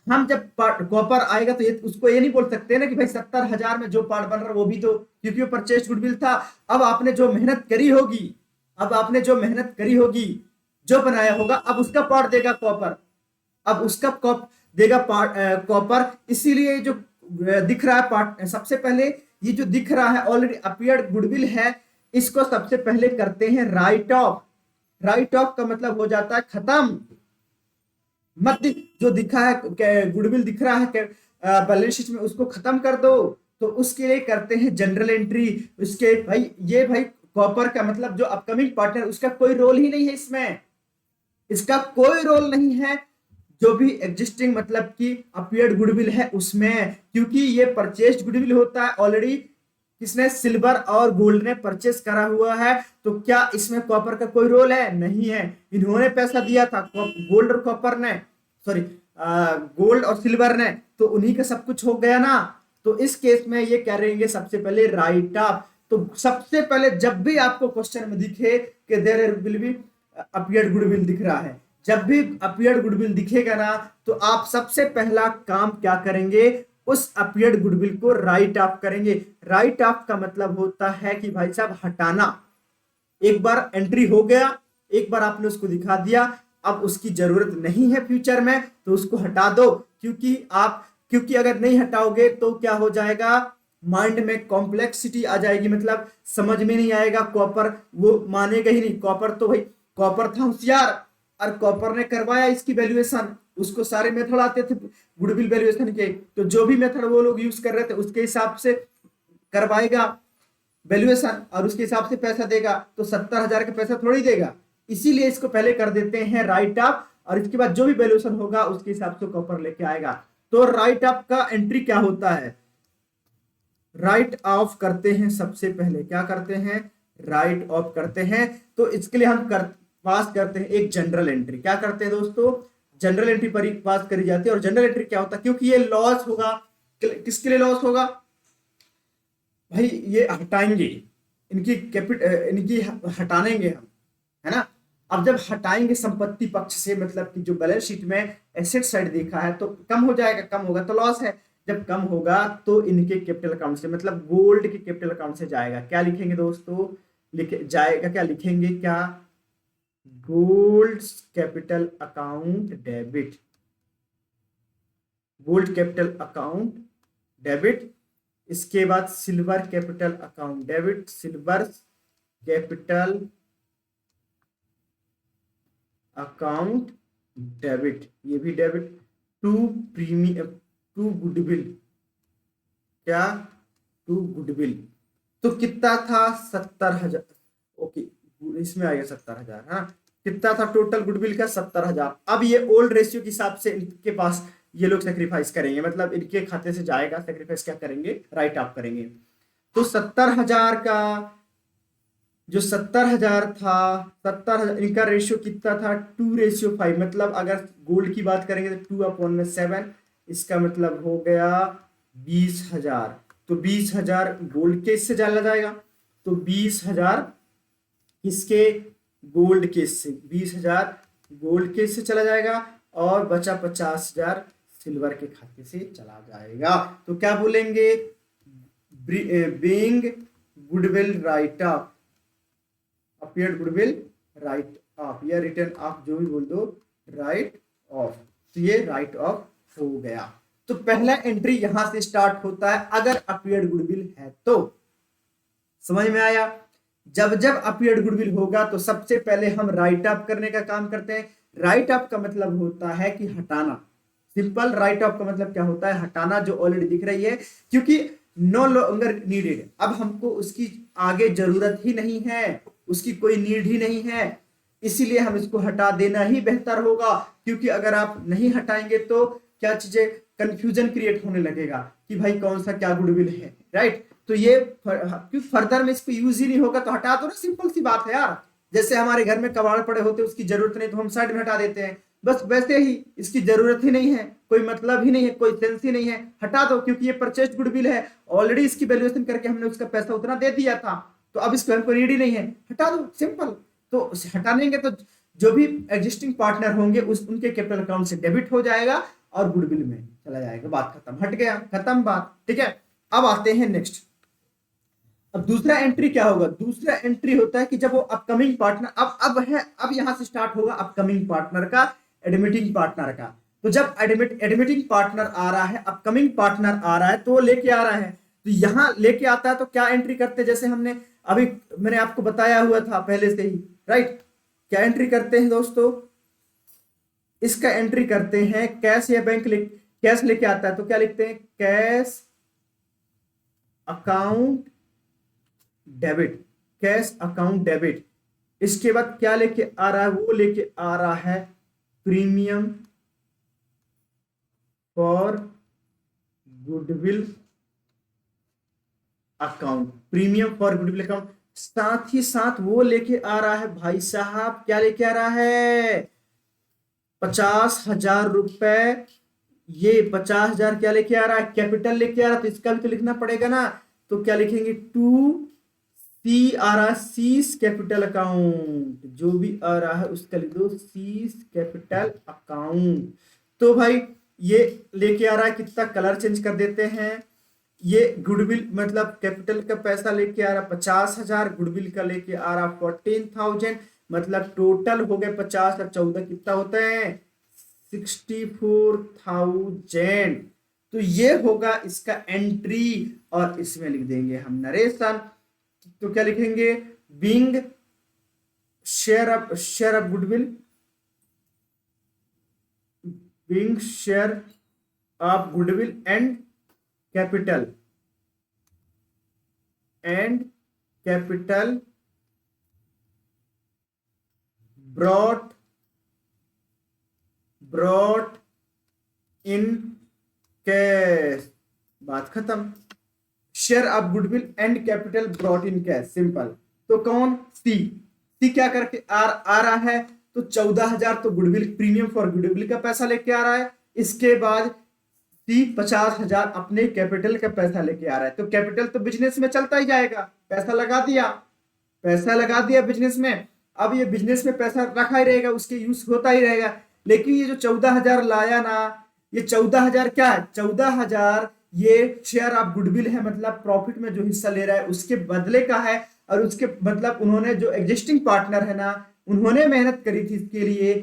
हम जब कॉपर आएगा तो ये उसको ये नहीं बोल सकते ना कि भाई 70,000 में जो पार्ट बन रहा है वो भी तो, क्योंकि वो परचेज गुडविल था। अब आपने जो मेहनत करी होगी, जो बनाया होगा, अब उसका पार्ट देगा कॉपर, अब उसका देगा कॉपर। इसीलिए जो दिख रहा है पार्ट, सबसे पहले ये जो दिख रहा है ऑलरेडी अपीयर्ड गुडविल है, इसको सबसे पहले करते हैं राइट ऑफ। राइट ऑफ का मतलब हो जाता है खत्म, मत जो दिखा है गुडविल दिख रहा है बैलेंस शीट में, उसको खत्म कर दो। तो उसके लिए करते हैं जनरल एंट्री। उसके भाई ये भाई कॉपर का मतलब जो अपकमिंग पार्टनर, उसका कोई रोल ही नहीं है इसमें, इसका कोई रोल नहीं है। जो भी एग्जिस्टिंग मतलब कि अपीयर्ड गुडविल है उसमें, क्योंकि ये परचेस्ड गुडविल होता है ऑलरेडी, किसने? सिल्वर और गोल्ड ने परचेस करा हुआ है। तो क्या इसमें कॉपर का कोई रोल है? नहीं है। इन्होंने पैसा दिया था, गोल्ड और कॉपर ने, सॉरी गोल्ड और सिल्वर ने, तो उन्हीं का सब कुछ हो गया ना। तो इस केस में ये करेंगे सबसे पहले राइट ऑफ। तो सबसे पहले जब भी आपको क्वेश्चन में दिखे कि there will be appeared goodwill दिख रहा है, जब भी अपीयर्ड गुडविल दिखेगा ना, तो आप सबसे पहला काम क्या करेंगे, उस अपीयर्ड गुडविल को राइट ऑफ करेंगे। राइट ऑफ का मतलब होता है कि भाई साहब हटाना। एक बार एंट्री हो गया, एक बार आपने उसको दिखा दिया, अब उसकी जरूरत नहीं है फ्यूचर में, तो उसको हटा दो। क्योंकि अगर नहीं हटाओगे तो क्या हो जाएगा, माइंड में कॉम्प्लेक्सिटी आ जाएगी, मतलब समझ में नहीं आएगा। कॉपर वो मानेगा ही नहीं। कॉपर तो भाई कॉपर था होशियार, और कॉपर ने करवाया इसकी वैल्यूएशन, उसको सारे मेथड आते थे गुडविल वैल्यूएशन के, तो जो भी मेथड वो लोग यूज कर रहे थे उसके हिसाब से करवाएगा वैल्यूएशन, और उसके हिसाब से पैसा देगा। तो 70,000 का पैसा थोड़ी देगा, इसीलिए इसको पहले कर देते हैं राइट ऑफ, और इसके बाद जो भी वैल्यूएशन होगा उसके हिसाब से कॉपर लेके आएगा। तो राइट ऑफ का एंट्री क्या होता है, राइट ऑफ करते हैं। सबसे पहले क्या करते हैं, राइट ऑफ करते हैं। तो इसके लिए हम पास करते हैं एक जनरल एंट्री। क्या करते हैं दोस्तों, जनरल एंट्री पर पास करी जाती है। और जनरल एंट्री क्या होता है, क्योंकि ये लॉस होगा, किसके लिए लॉस होगा भाई, ये हटाएंगे, इनकी हटाएंगे हम, है ना। अब जब हटाएंगे संपत्ति पक्ष से, मतलब कि जो बैलेंस शीट में एसेट साइड देखा है, तो कम हो जाएगा, कम होगा तो लॉस है। जब कम होगा तो इनके कैपिटल अकाउंट से, मतलब गोल्ड के कैपिटल अकाउंट से जाएगा। क्या लिखेंगे दोस्तों, लिखे जाएगा, क्या लिखेंगे, क्या, gold capital account debit, gold capital account debit. इसके बाद silver capital account debit, silver capital account debit, ये भी debit. To premium, to goodwill, क्या, टू गुडविल। तो कितना था, 70,000, ओके, इसमें आ गया 70,000। हाँ, कितना था टोटल गुडविल का, 70,000। अब ये ओल्ड रेशियो के हिसाब से इनके पास ये लोग सेक्रीफाइस करेंगे, मतलब इनके खाते से जाएगा, सेक्रीफाइस क्या करेंगे, राइट ऑफ करेंगे। तो 70,000 का, जो 70,000 था, 70,000 इनका रेशियो कितना था, 2:5। मतलब अगर गोल्ड की बात करेंगे तो 2/7, इसका मतलब हो गया 20,000। तो 20,000 गोल्ड के इससे डाला जाएगा, तो 20,000 किसके, गोल्ड के इससे, 20,000 गोल्ड के इससे चला जाएगा, और बचा 50,000 सिल्वर के खाते से चला जाएगा। तो क्या बोलेंगे, being goodwill right of, appeared goodwill right of, या रिटर्न ऑफ, जो भी बोल दो, राइट ऑफ। तो ये राइट ऑफ हो गया। तो पहला एंट्री यहां से स्टार्ट होता है अगर अपीयर्ड गुडविल है तो। समझ में आया। जब जब अपीयर्ड गुडविल होगा तो सबसे पहले हम राइट ऑफ करने का काम करते हैं। राइट ऑफ का मतलब होता है कि हटाना। सिंपल, राइट ऑफ का मतलब क्या होता है, हटाना, जो ऑलरेडी दिख रही है, क्योंकि नो लॉन्गर नीडेड, अब हमको उसकी आगे जरूरत ही नहीं है, उसकी कोई नीड ही नहीं है, इसीलिए हम इसको हटा देना ही बेहतर होगा। क्योंकि अगर आप नहीं हटाएंगे तो क्या चीजें, कंफ्यूजन क्रिएट होने लगेगा कि भाई कौन सा क्या गुडविल है, राइट। तो ये फर्दर में इसको यूज ही नहीं होगा तो हटा दो ना, सिंपल सी बात है यार। जैसे हमारे घर में कबाड़ पड़े होते, उसकी जरूरत नहीं तो हम साइड में हटा देते हैं, बस वैसे ही इसकी जरूरत ही नहीं है, कोई मतलब ही नहीं है, कोई सेंस ही नहीं है, हटा दो। क्योंकि ये परचेज गुडविल है, ऑलरेडी इसकी वैल्यूएशन करके हमने उसका पैसा उतना दे दिया था, तो अब इसको हमको नीड ही नहीं है, हटा दो, सिंपल। तो हटानेंगे तो जो भी एग्जिस्टिंग पार्टनर होंगे उनके कैपिटल अकाउंट से डेबिट हो जाएगा और गुडविल में चला जाएगा, बात खत्म, हट गया, खत्म बात, ठीक है। अब आते हैं नेक्स्ट। अब दूसरा एंट्री क्या होगा, दूसरा एंट्री होता है कि जब वो अपकमिंग पार्टनर, अब यहां से स्टार्ट होगा अपकमिंग पार्टनर का, एडमिटिंग पार्टनर का। तो जब एडमिटिंग पार्टनर आ रहा है, अपकमिंग पार्टनर आ रहा है, तो वो लेके आ रहा है, तो यहां लेके आता है तो क्या एंट्री करते हैं, जैसे मैंने आपको बताया हुआ था पहले से ही, राइट। क्या एंट्री करते हैं दोस्तों, इसका एंट्री करते हैं कैश या बैंक कैश लेके आता है तो क्या लिखते हैं, cash account debit, cash account debit. इसके बाद क्या लेके आ रहा है, वो लेके आ रहा है premium for goodwill account, premium for goodwill account. साथ ही साथ वो लेके आ रहा है भाई साहब, क्या लेके आ रहा है, 50,000 रुपए ये 50,000 क्या लेके आ रहा है, कैपिटल लेके आ रहा है, तो इसका भी तो लिखना पड़ेगा ना। तो क्या लिखेंगे, टू सी आ रहा है, सीज कैपिटल अकाउंट, जो भी आ रहा है उसका लिख दो सीज कैपिटल अकाउंट। तो भाई ये लेके आ रहा है कितना, कलर चेंज कर देते हैं। ये गुडविल मतलब कैपिटल का पैसा लेके आ रहा 50,000, गुडविल का लेके आ रहा 14,000, मतलब टोटल हो गए 50 और 14 कितना होता है, 64,000। तो ये होगा इसका एंट्री, और इसमें लिख देंगे हम नरेशन। तो क्या लिखेंगे, being share of goodwill, being share of goodwill and capital, and capital brought in cash, बात खत्म। Share of goodwill and capital brought in cash, simple. तो कौन, सी क्या करके आ रहा है, तो 14,000 तो गुडविल, प्रीमियम फॉर गुडविल का पैसा लेके आ रहा है। इसके बाद सी 50,000 अपने कैपिटल का पैसा लेके आ रहा है। तो कैपिटल तो बिजनेस में चलता ही जाएगा, पैसा लगा दिया, पैसा लगा दिया बिजनेस में। अब ये बिजनेस में पैसा रखा ही रहेगा, उसके यूज होता ही रहेगा। लेकिन ये जो 14,000 लाया ना, ये 14,000 क्या है, 14,000 ये शेयर ऑफ गुडविल है, मतलब प्रॉफिट में जो हिस्सा ले रहा है उसके बदले का है। और उसके मतलब उन्होंने जो एग्जिस्टिंग पार्टनर है ना, उन्होंने मेहनत करी थी इसके लिए,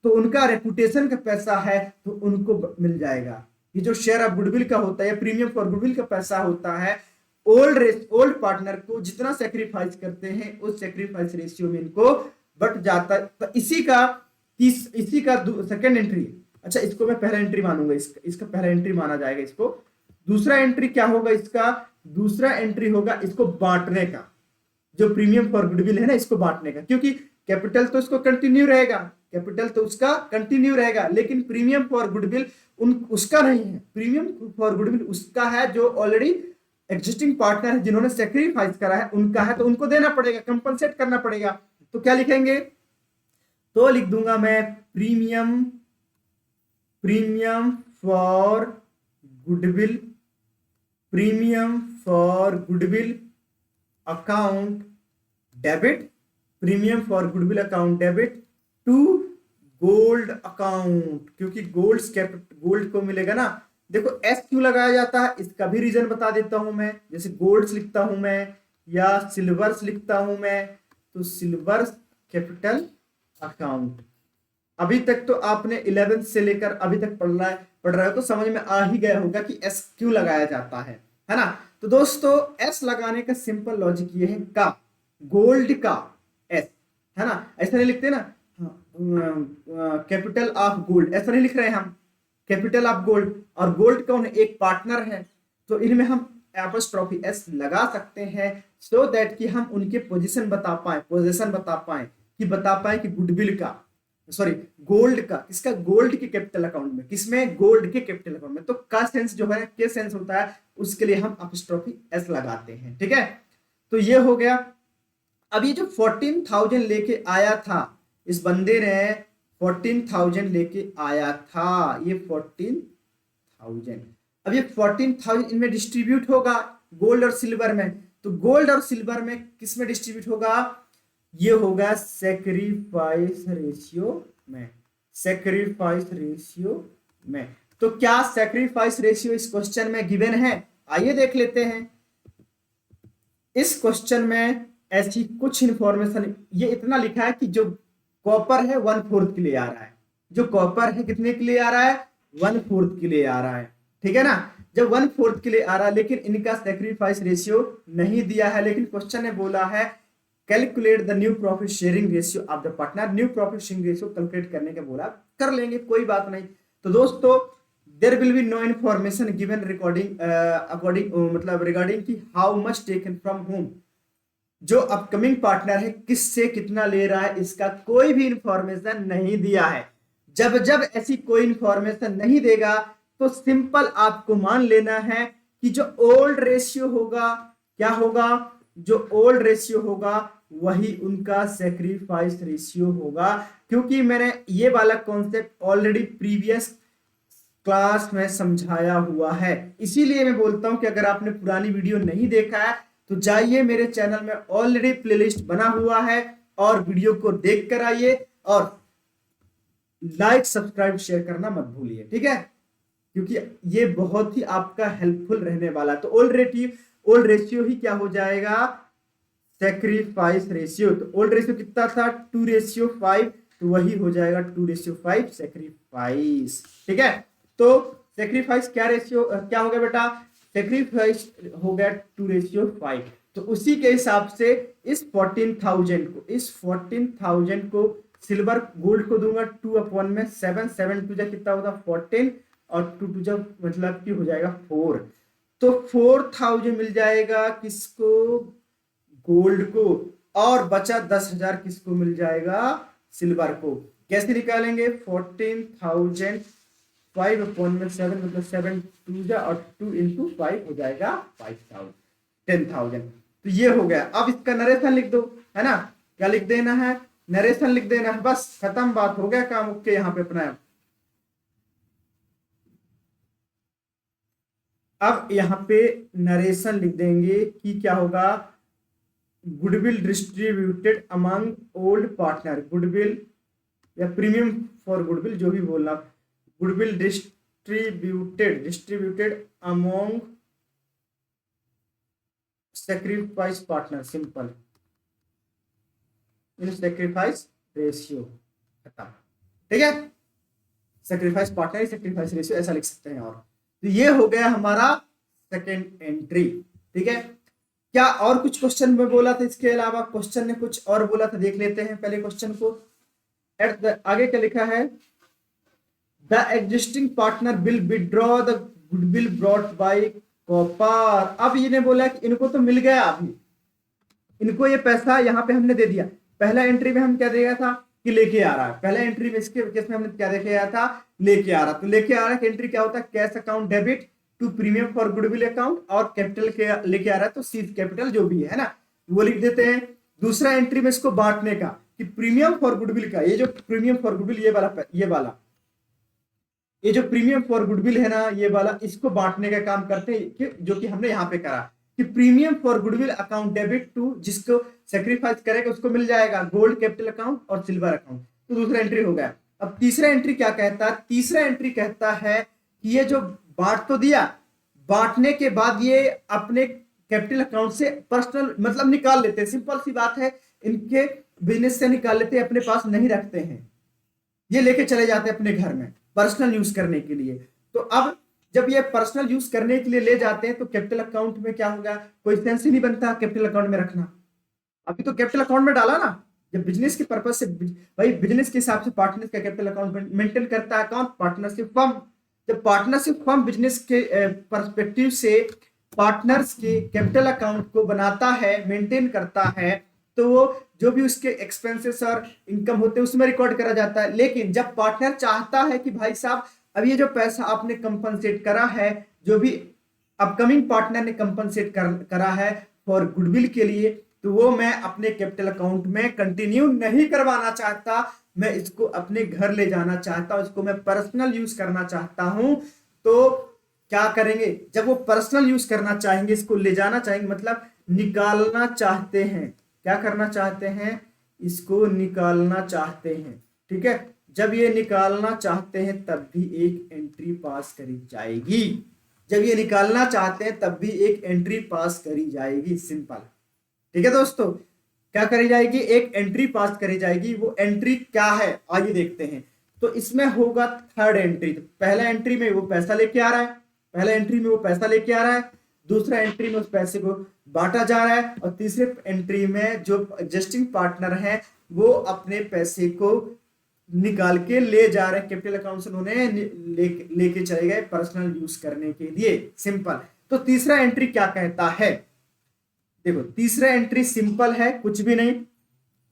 तो उनका रेपुटेशन का पैसा है, तो उनको मिल जाएगा। ये जो शेयर ऑफ गुडविल का होता है, प्रीमियम फॉर गुडविल का पैसा होता है, ओल्ड पार्टनर को जितना सेक्रीफाइस करते हैं उस सेक्रीफाइस रेशियो में इनको बट जाता है। तो इसी का सेकंड एंट्री, अच्छा इसको मैं पहला एंट्री मानूंगा, इसका पहला एंट्री माना जाएगा इसको। दूसरा एंट्री क्या होगा इसका, दूसरा एंट्री होगा इसको बांटने का, जो प्रीमियम फॉर गुडविल है ना इसको बांटने का, क्योंकि कैपिटल तो इसको कंटिन्यू रहेगा, कैपिटल तो उसका कंटिन्यू रहेगा, लेकिन प्रीमियम फॉर गुडविल उसका नहीं है। प्रीमियम फॉर गुडविल उसका है जो ऑलरेडी एग्जिस्टिंग पार्टनर है, जिन्होंने सेक्रीफाइस करा है उनका है, तो उनको देना पड़ेगा, कंपनसेट करना पड़ेगा। तो क्या लिखेंगे, तो लिख दूंगा मैं premium for goodwill, premium for goodwill account debit, premium for goodwill account debit to gold account, क्योंकि गोल्ड को मिलेगा ना। देखो एस क्यों लगाया जाता है, इसका भी रीजन बता देता हूं मैं। जैसे गोल्ड्स लिखता हूं मैं या सिल्वर्स लिखता हूं मैं, तो सिल्वर्स कैपिटल अकाउंट। अभी तक तो आपने 11th से लेकर अभी तक पढ़ रहे हो, तो समझ में आ ही गया होगा कि एस क्यों लगाया जाता है ना। तो दोस्तों एस लगाने का सिंपल लॉजिक ये है, का गोल्ड का एस, है ना, ऐसा नहीं लिखते ना, कैपिटल ऑफ गोल्ड ऐसा नहीं लिख रहे हैं हम, कैपिटल ऑफ गोल्ड। और गोल्ड कौन है, एक पार्टनर है, तो इनमें हम एपोस्ट्रोफी एस लगा सकते हैं, सो दैट कि हम उनके पोजीशन बता पाए, पोजीशन बता पाए कि गुडविल का, सॉरी गोल्ड का, किसका, गोल्ड के कैपिटल अकाउंट में, किसमें, गोल्ड के कैपिटल अकाउंट में। तो का सेंस जो है, के सेंस होता है, उसके लिए हम एपोस्ट्रोफी एस लगाते हैं, ठीक है। तो ये हो गया। अब ये जो 14,000 लेके आया था, इस बंदे ने 14,000 लेके आया था, ये 14,000, अब ये 14,000 इनमें डिस्ट्रीब्यूट होगा गोल्ड और सिल्वर में। तो गोल्ड और सिल्वर में किस में डिस्ट्रीब्यूट होगा, ये होगा सैक्रिफाइस रेशियो में, सैक्रिफाइस रेशियो में। तो क्या सैक्रिफाइस रेशियो इस क्वेश्चन में गिवन है, आइए देख लेते हैं। इस क्वेश्चन में ऐसी कुछ इंफॉर्मेशन, ये इतना लिखा है कि जो कॉपर है 1/4 के लिए आ रहा है, जो कॉपर है कितने के लिए आ रहा है, 1/4 के लिए आ रहा है, ठीक है ना। जब 1/4 के लिए आ रहा है, लेकिन इनका सैक्रिफाइस रेशियो नहीं दिया है, लेकिन क्वेश्चन ने बोला है calculate the new profit sharing ratio of the partner. New profit sharing ratio calculate करने का बोला, कर लेंगे, कोई बात नहीं। तो दोस्तों there will be no information given recording according, मतलब रिगार्डिंग की how much taken from home, जो अपकमिंग पार्टनर है किससे कितना ले रहा है, इसका कोई भी इंफॉर्मेशन नहीं दिया है। जब जब ऐसी कोई इंफॉर्मेशन नहीं देगा, तो सिंपल आपको मान लेना है कि जो ओल्ड रेशियो होगा, क्या होगा, जो ओल्ड रेशियो होगा वही उनका सैक्रिफाइस रेशियो होगा। क्योंकि मैंने ये वाला कॉन्सेप्ट ऑलरेडी प्रीवियस क्लास में समझाया हुआ है। इसीलिए मैं बोलता हूं कि अगर आपने पुरानी वीडियो नहीं देखा है तो जाइए, मेरे चैनल में ऑलरेडी प्लेलिस्ट बना हुआ है और वीडियो को देख कर आइए और लाइक सब्सक्राइब शेयर करना मत भूलिए, ठीक है, क्योंकि ये बहुत ही आपका हेल्पफुल रहने वाला है। तो ओल्ड रेशियो ही क्या हो जाएगा, सेक्रीफाइस रेशियो। तो ओल्ड रेशियो कितना था, 2:5, तो वही हो जाएगा 2:5 सेक्रीफाइस, ठीक है। तो सेक्रीफाइस क्या रेशियो क्या हो गया बेटा, सेक्रीफाइस हो गया 2:5। तो उसी के हिसाब से इस 14,000 को सिल्वर गोल्ड को दूंगा 2/1 में 7 7 टू जा कितना होगा 14 और 2 टू जा मतलब कि हो जाएगा 4। तो 4,000 मिल जाएगा किसको, गोल्ड को, और बचा 10,000 किसको मिल जाएगा, सिल्वर को। कैसे निकालेंगे, 14,000 5/7 मतलब 7 टू जा और 2 इंटू 5 हो जाएगा 5,000 10,000। तो ये हो गया। अब इसका नरेशन लिख दो, है ना, क्या लिख देना है, नरेशन लिख देना है, बस खत्म, बात हो गया काम। ओके, यहाँ पे अपना अब यहाँ पे नरेशन लिख देंगे कि क्या होगा, goodwill distributed among old partner, goodwill या प्रीमियम फॉर गुडविल जो भी बोलना, goodwill distributed among sacrifice partner, simple sacrifice ratio खत्म, ठीक है। सेक्रीफाइस पार्टनर सेक्रीफाइस रेशियो ऐसा लिख सकते हैं। और तो ये हो गया हमारा सेकेंड एंट्री, ठीक है। क्या और कुछ क्वेश्चन में बोला था, इसके अलावा क्वेश्चन ने कुछ और बोला था, देख लेते हैं पहले क्वेश्चन को। आगे क्या लिखा है, the existing partner will withdraw the goodwill brought by copper. अब ये बोला कि इनको तो मिल गया, अभी इनको ये पैसा यहाँ पे हमने दे दिया। पहला एंट्री में हम क्या दिया था कि लेके आ रहा है, पहला एंट्री में इसके केस में हमने क्या देखे आया था, लेके आ रहा। तो लेके आ रहा है एंट्री क्या होता है, cash account debit to premium for goodwill account, और कैपिटल के लेके आ रहा है तो सीज कैपिटल जो भी है ना वो लिख देते हैं। दूसरा एंट्री में इसको बांटने का कि प्रीमियम फॉर गुडविल का, ये जो प्रीमियम फॉर गुडविल ये जो प्रीमियम फॉर गुडविल है ना ये वाला, इसको बांटने का काम करते हैं जो कि हमने यहाँ पे करा कि premium for goodwill account debit to, जिसको सेक्रीफाइस करेगा उसको मिल जाएगा गोल्ड कैपिटल अकाउंट और सिल्वर अकाउंट। तो दूसरा एंट्री हो गया। अब तीसरा एंट्री क्या कहता है, तीसरा एंट्री कहता है कि ये जो बांट तो दिया, बांटने के बाद ये अपने कैपिटल अकाउंट से पर्सनल मतलब निकाल लेते हैं, सिंपल सी बात है, इनके बिजनेस से निकाल लेते हैं, अपने पास नहीं रखते हैं, ये लेके चले जाते हैं अपने घर में पर्सनल यूज करने के लिए। तो अब जब ये पर्सनल यूज करने के लिए ले जाते हैं तो कैपिटल अकाउंट में क्या होगा, कोई सेंस ही नहीं बनता कैपिटल अकाउंट में रखना। अभी तो कैपिटल अकाउंट में डाला ना, जब बिजनेस के पर्पज से, भाई बिजनेस के हिसाब से पार्टनर का कैपिटल अकाउंट मेंटेन करता है कौन, पार्टनरशिप फर्म। जब पार्टनरशिप फर्म बिजनेस के परस्पेक्टिव से पार्टनर्स के कैपिटल अकाउंट को बनाता है, मेंटेन करता है, तो वो जो भी उसके एक्सपेंसेस और इनकम होते हैं उसमें रिकॉर्ड करा जाता है। लेकिन जब पार्टनर चाहता है कि भाई साहब अब ये जो पैसा आपने कंपनसेट करा है, जो भी अपकमिंग पार्टनर ने कंपनसेट करा है फॉर गुडविल के लिए, तो वो मैं अपने कैपिटल अकाउंट में कंटिन्यू नहीं करवाना चाहता, मैं इसको अपने घर ले जाना चाहता हूं, इसको मैं पर्सनल यूज करना चाहता हूं। तो क्या करेंगे, जब वो पर्सनल यूज करना चाहेंगे, इसको ले जाना चाहेंगे, मतलब निकालना चाहते हैं, क्या करना चाहते हैं, इसको निकालना चाहते हैं, ठीक है। जब ये निकालना चाहते हैं तब भी एक एंट्री पास करी जाएगी, जब ये निकालना चाहते हैं तब भी एक एंट्री पास करी जाएगी, सिंपल, ठीक है दोस्तों। क्या करी जाएगी, एक एंट्री पास करी जाएगी। वो एंट्री क्या है आइए देखते हैं। तो इसमें होगा थर्ड एंट्री। तो पहला एंट्री में वो पैसा लेके आ रहा है, पहला एंट्री में वो पैसा लेके आ रहा है, दूसरा एंट्री में उस पैसे को बांटा जा रहा है, और तीसरे एंट्री में जो एग्जिस्टिंग पार्टनर है वो अपने पैसे को निकाल के ले जा रहे हैं, कैपिटल अकाउंट से उन्होंने लेके चले गए पर्सनल यूज करने के लिए, सिंपल। तो तीसरा एंट्री क्या कहता है, देखो तीसरा एंट्री सिंपल है, कुछ भी नहीं।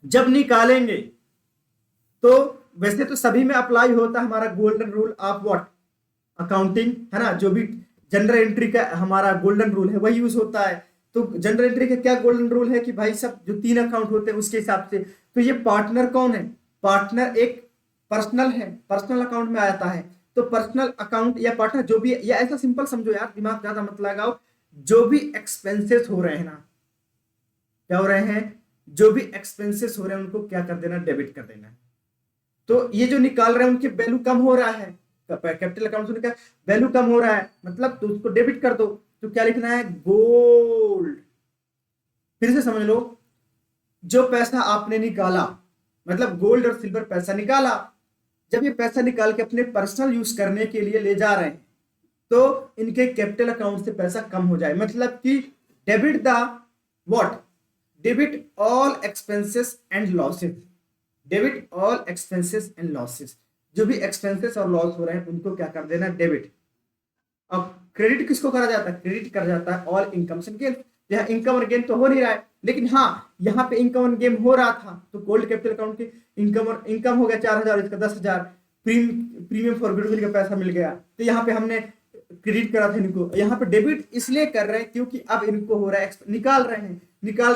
जब निकालेंगे तो वैसे तो सभी में अप्लाई होता है हमारा golden rule of what, accounting, है ना, जो भी जनरल एंट्री का हमारा गोल्डन रूल है वही यूज होता है। तो जनरल एंट्री का क्या गोल्डन रूल है कि भाई सब जो 3 अकाउंट होते हैं उसके हिसाब से, तो ये पार्टनर कौन है, पार्टनर एक पर्सनल है, पर्सनल अकाउंट में आता है। तो तो पर्सनल अकाउंट या पार्टनर जो भी, या ऐसा सिंपल समझो यार, दिमाग ज्यादा मत लगाओ, जो भी एक्सपेंसेस हो रहे हैं ना, क्या हो रहे हैं, जो भी एक्सपेंसेस हो रहे हैं उनको क्या कर देना, डेबिट कर देना है। तो ये जो निकाल रहे हैं उनकी वैल्यू कम हो रहा है, कैपिटल अकाउंट से उनका वैल्यू कम हो रहा है, मतलब तो उसको डेबिट कर दो। तो क्या लिखना है, गोल्ड। फिर से समझ लो, जो पैसा आपने निकाला, मतलब गोल्ड और सिल्वर पैसा निकाला, जब ये पैसा निकाल के अपने पर्सनल यूज करने के लिए ले जा रहे हैं, तो इनके कैपिटल अकाउंट से पैसा कम हो जाए, मतलब कि debit the what, debit all expenses and losses, debit all expenses and losses, जो भी एक्सपेंसेस और लॉस हो रहे हैं उनको क्या कर देना, डेबिट। अब क्रेडिट किसको करा जाता है, क्रेडिट करा जाता है ऑल इनकम्स एंड गेन। यहाँ इनकम और गेन तो हो नहीं रहा है, लेकिन हाँ यहाँ पे इनकम और गेन हो रहा था, तो गोल्ड कैपिटल अकाउंट की इनकम हो गया 4,000, इसका 10,000, प्रीमियम फॉर गुडविल का पैसा मिल गया, तो यहाँ पे हमने क्रेडिट करा था इनको, यहाँ पे डेबिट इसलिए कर रहे हैं क्योंकि अब इनको हो रहा है, निकाल रहे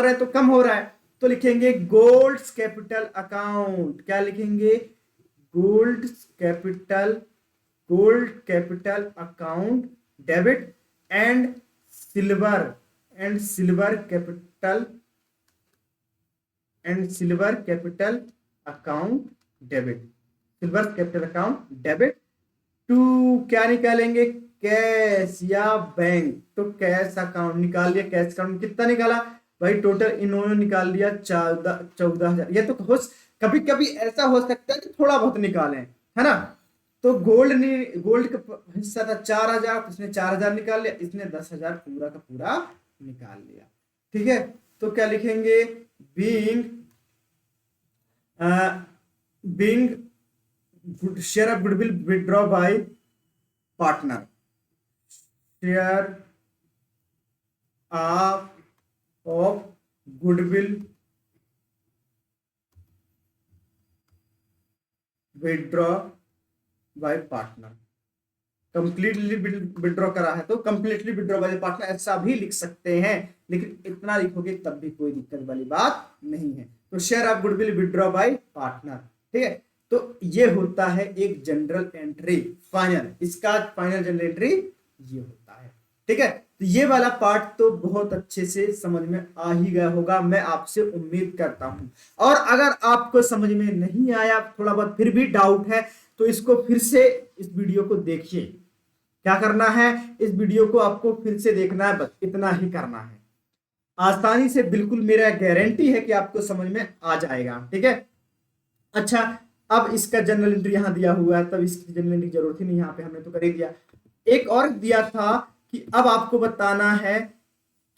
हैं तो कम हो रहा है, तो लिखेंगे गोल्ड कैपिटल अकाउंट। क्या लिखेंगे, gold capital account debit and silver capital account debit to क्या निकालेंगे, कैश या बैंक। तो कैश अकाउंट निकाल लिया, कैश अकाउंट कितना निकाला भाई, टोटल इन्होंने निकाल लिया 14,000। ये तो कभी कभी ऐसा हो सकता है कि थोड़ा बहुत निकाले, है ना। तो गोल्ड का हिस्सा था 4,000, तो इसने 4,000 निकाल लिया, इसने 10,000 पूरा का पूरा निकाल लिया। ठीक है, तो क्या लिखेंगे, being share of goodwill withdraw bye partner, share of goodwill withdraw bye partner, completely withdraw करा है तो कंप्लीटली विड्रॉ बाय पार्टनर ऐसा भी लिख सकते हैं, लेकिन इतना लिखोगे तब भी कोई दिक्कत वाली बात नहीं है। तो share of goodwill withdraw bye partner, ठीक है। तो ये होता है एक जनरल एंट्री फाइनल, इसका फाइनल जनरल एंट्री ये होता है, ठीक है। तो ये वाला पार्ट तो बहुत अच्छे से समझ में आ ही गया होगा, मैं आपसे उम्मीद करता हूं। और अगर आपको समझ में नहीं आया, थोड़ा बहुत फिर भी डाउट है, तो इसको फिर से इस वीडियो को देखिए। क्या करना है, इस वीडियो को आपको फिर से देखना है, बस इतना ही करना है। आसानी से, बिल्कुल मेरा गारंटी है कि आपको समझ में आ जाएगा, ठीक है। अच्छा, अब इसका जनरल एंट्री यहां दिया हुआ है, तब इसकी जनरल एंट्री की जरूरत ही नहीं, यहाँ पे हमने तो कर ही दिया। एक और दिया था कि अब आपको बताना है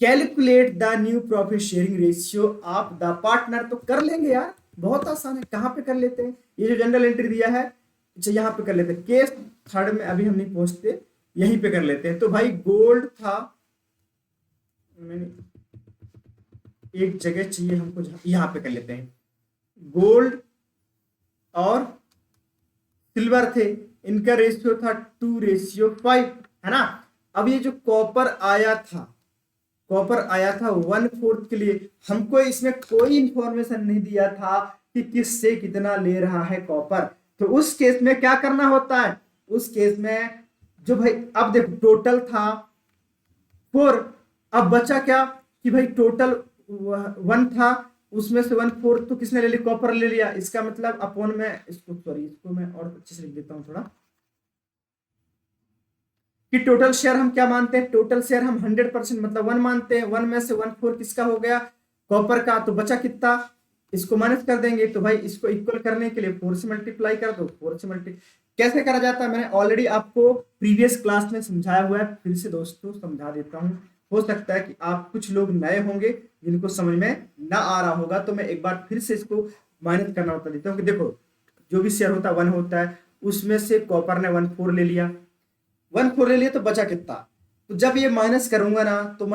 calculate the new profit sharing ratio of the partner. तो कर लेंगे यार, बहुत आसान है। कहां पे कर लेते हैं, ये जो जनरल एंट्री दिया है, अच्छा यहाँ पे कर लेते हैं। केस थर्ड में अभी हम नहीं पहुंचते, यहीं पे कर लेते हैं। तो भाई गोल्ड था, मैंने एक जगह चाहिए हमको, यहाँ पे कर लेते हैं। गोल्ड और सिल्वर थे, इनका रेशियो था 2:5, है ना। अब ये जो कॉपर आया था 1/4 के लिए, हमको इसमें कोई इंफॉर्मेशन नहीं दिया था कि किससे कितना ले रहा है कॉपर। तो उस केस में क्या करना होता है, उस केस में जो भाई, अब देखो टोटल था 4, अब बचा क्या कि भाई टोटल 1 था, उसमें से 1/4 तो किसने ले लिया, कॉपर ले लिया। इसका मतलब अपॉन में इसको मैं और अच्छे से लिख देता हूं थोड़ा, कि टोटल शेयर हम क्या मानते हैं, टोटल शेयर हम 100% मतलब 1 मानते हैं। 1 में से 1/4 किसका हो गया, कॉपर का। तो बचा कितना, इसको माइनस कर देंगे। तो भाई इसको इक्वल करने के लिए 4 से मल्टीप्लाई कर दो, 4 से मल्टीप्लाई कैसे करा जाता है मैंने ऑलरेडी आपको प्रीवियस क्लास में समझाया हुआ है, फिर से दोस्तों समझा देता हूं। हो सकता है कि आप कुछ लोग नए होंगे जिनको समझ में ना आ रहा होगा, तो मैं एक बार फिर से इसको माइनस करना बता देता हूँ कि देखो, जो भी शेयर होता है 1 होता है, उसमें से कॉपर ने 1/4 ले लिया, 1/4 ले लिया, तो बचा कितना। तो जब ये माइनस करूंगा ना, तो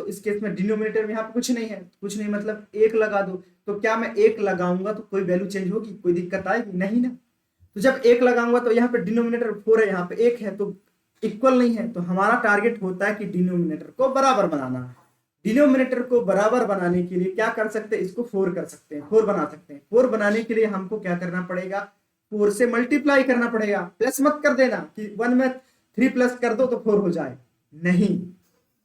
इस केस में डिनोमिनेटर में यहाँ पे कुछ नहीं है, कुछ नहीं मतलब 1 लगा दो। तो क्या मैं 1 लगाऊंगा तो कोई वैल्यू चेंज होगी, कोई दिक्कत आएगी नहीं ना। तो जब 1 लगाऊंगा तो यहाँ पे डिनोमिनेटर 4 है, यहाँ पे 1 है, तो इक्वल नहीं है। तो हमारा टारगेट होता है कि डिनोमिनेटर को बराबर बनाना। डिनोमिनेटर को बराबर बनाने के लिए क्या कर सकते हैं, इसको 4 कर सकते हैं, 4 बना सकते हैं। 4 बनाने के लिए हमको क्या करना पड़ेगा, 4 से मल्टीप्लाई करना पड़ेगा, प्लस मत कर देना कि 1 में 3 प्लस कर दो तो 4 हो जाए, नहीं,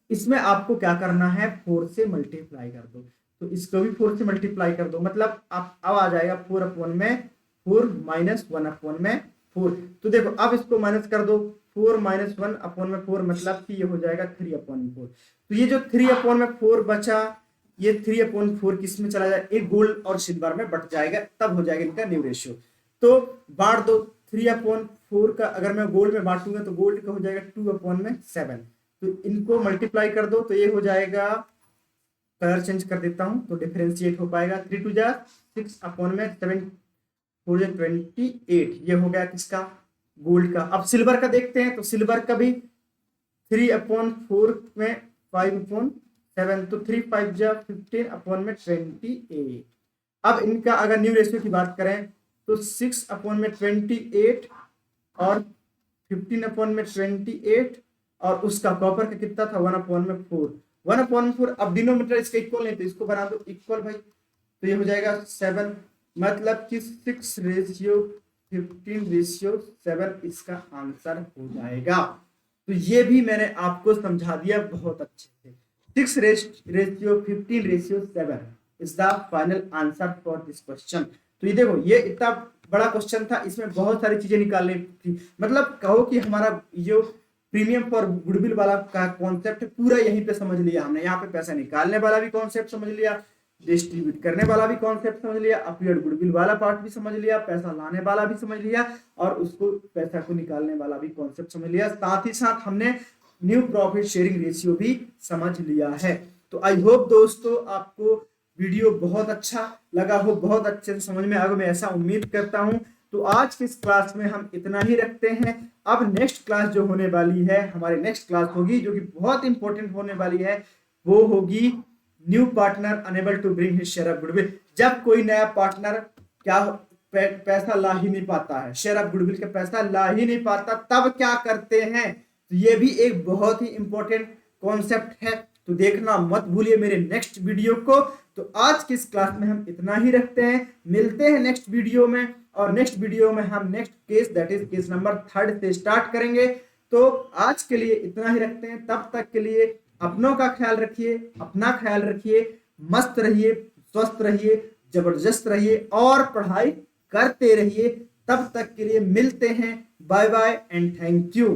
इसमें आपको क्या करना है, 4 से मल्टीप्लाई कर दो। तो इसको भी 4 से मल्टीप्लाई कर दो, मतलब आप अब आ जाएगा 4 अपॉन में 4 माइनस 1 अपॉन में 4। तो देखो अब इसको माइनस कर दो, 4 माइनस 1 अपॉन में 4 मतलब कि ये हो जाएगा 3 अपॉन में 4। तो ये जो 3 अपॉन में 4 बचा, ये 3 अपॉन 4 किस में चला जाएगा, एक गोल्ड और सिल्वर में बट जाएगा, तब हो जाएगा इनका न्यू रेशियो। तो बांट दो, 3 अपॉन 4 का अगर मैं गोल्ड में बांटूंगा तो गोल्ड का हो जाएगा 2 अपॉन में 7। तो इनको मल्टीप्लाई कर दो तो ये हो जाएगा, कलर चेंज कर देता हूं तो डिफरेंशिएट हो पाएगा, 3 टू जा 6 अपॉन में 7 4 जा 28, ये हो गया किसका, गोल्ड का। अब सिल्वर का देखते हैं, तो सिल्वर का भी 3 अपॉन 4 में 5 अपॉन 7, तो 3 5 जा 15 अपॉन में 28। अब इनका अगर न्यू रेशियो की बात करें तो 6 अपॉन में 28 और 15 अपॉन में 28, और उसका कॉपर का कितना था 1 अपॉन में 4, 1 अपॉन में 4। अब डिनोमिनेटर इसका इक्वल नहीं तो इसको बना दो इक्वल भाई, तो ये हो जाएगा 7, मतलब कि 6 रेशियो 15 रेशियो 7 इसका आंसर हो जाएगा। तो ये भी मैंने आपको समझा दिया बहुत अच्छे से, 6 ratio 15 ratio 7 is the final answer for this question. तो ये देखो ये इतना बड़ा क्वेश्चन था, इसमें बहुत सारी चीजें निकालनी थी, मतलब कहो कि हमारा जो प्रीमियम फॉर गुडविल वाला का कॉन्सेप्ट पूरा यहीं पे समझ लिया हमने। यहाँ पे पैसा निकालने वाला भी कॉन्सेप्ट समझ लिया, डिस्ट्रीब्यूट करने वाला भी कॉन्सेप्ट समझ लिया, अपीयर्ड गुडविल वाला पार्ट भी समझ लिया, पैसा लाने वाला भी समझ लिया, और उसको पैसा को निकालने वाला भी कॉन्सेप्ट समझ लिया। साथ ही साथ हमने न्यू प्रॉफिट शेयरिंग रेशियो भी समझ लिया है। तो आई होप दोस्तों आपको वीडियो बहुत अच्छा लगा हो, बहुत अच्छे से समझ में आएगा, मैं ऐसा उम्मीद करता हूं। तो आज की इस क्लास में हम इतना ही रखते हैं। अब नेक्स्ट क्लास जो होने वाली है, हमारी नेक्स्ट क्लास होगी जो कि बहुत इंपॉर्टेंट होने वाली है, वो होगी new partner unable to bring his share of goodwill. जब कोई नया पार्टनर क्या पैसा ला ही नहीं पाता है, शेयर ऑफ गुडविल का पैसा ला ही नहीं पाता, तब क्या करते हैं। तो ये भी एक बहुत ही इंपॉर्टेंट कॉन्सेप्ट है, तो देखना मत भूलिए मेरे नेक्स्ट वीडियो को। तो आज की इस क्लास में हम इतना ही रखते हैं, मिलते हैं नेक्स्ट वीडियो में, और नेक्स्ट वीडियो में हम next case that is case number 3 से स्टार्ट करेंगे। तो आज के लिए इतना ही रखते हैं, तब तक के लिए अपनों का ख्याल रखिए, अपना ख्याल रखिए, मस्त रहिए, स्वस्थ रहिए, जबरदस्त रहिए और पढ़ाई करते रहिए। तब तक के लिए मिलते हैं, bye bye and thank you.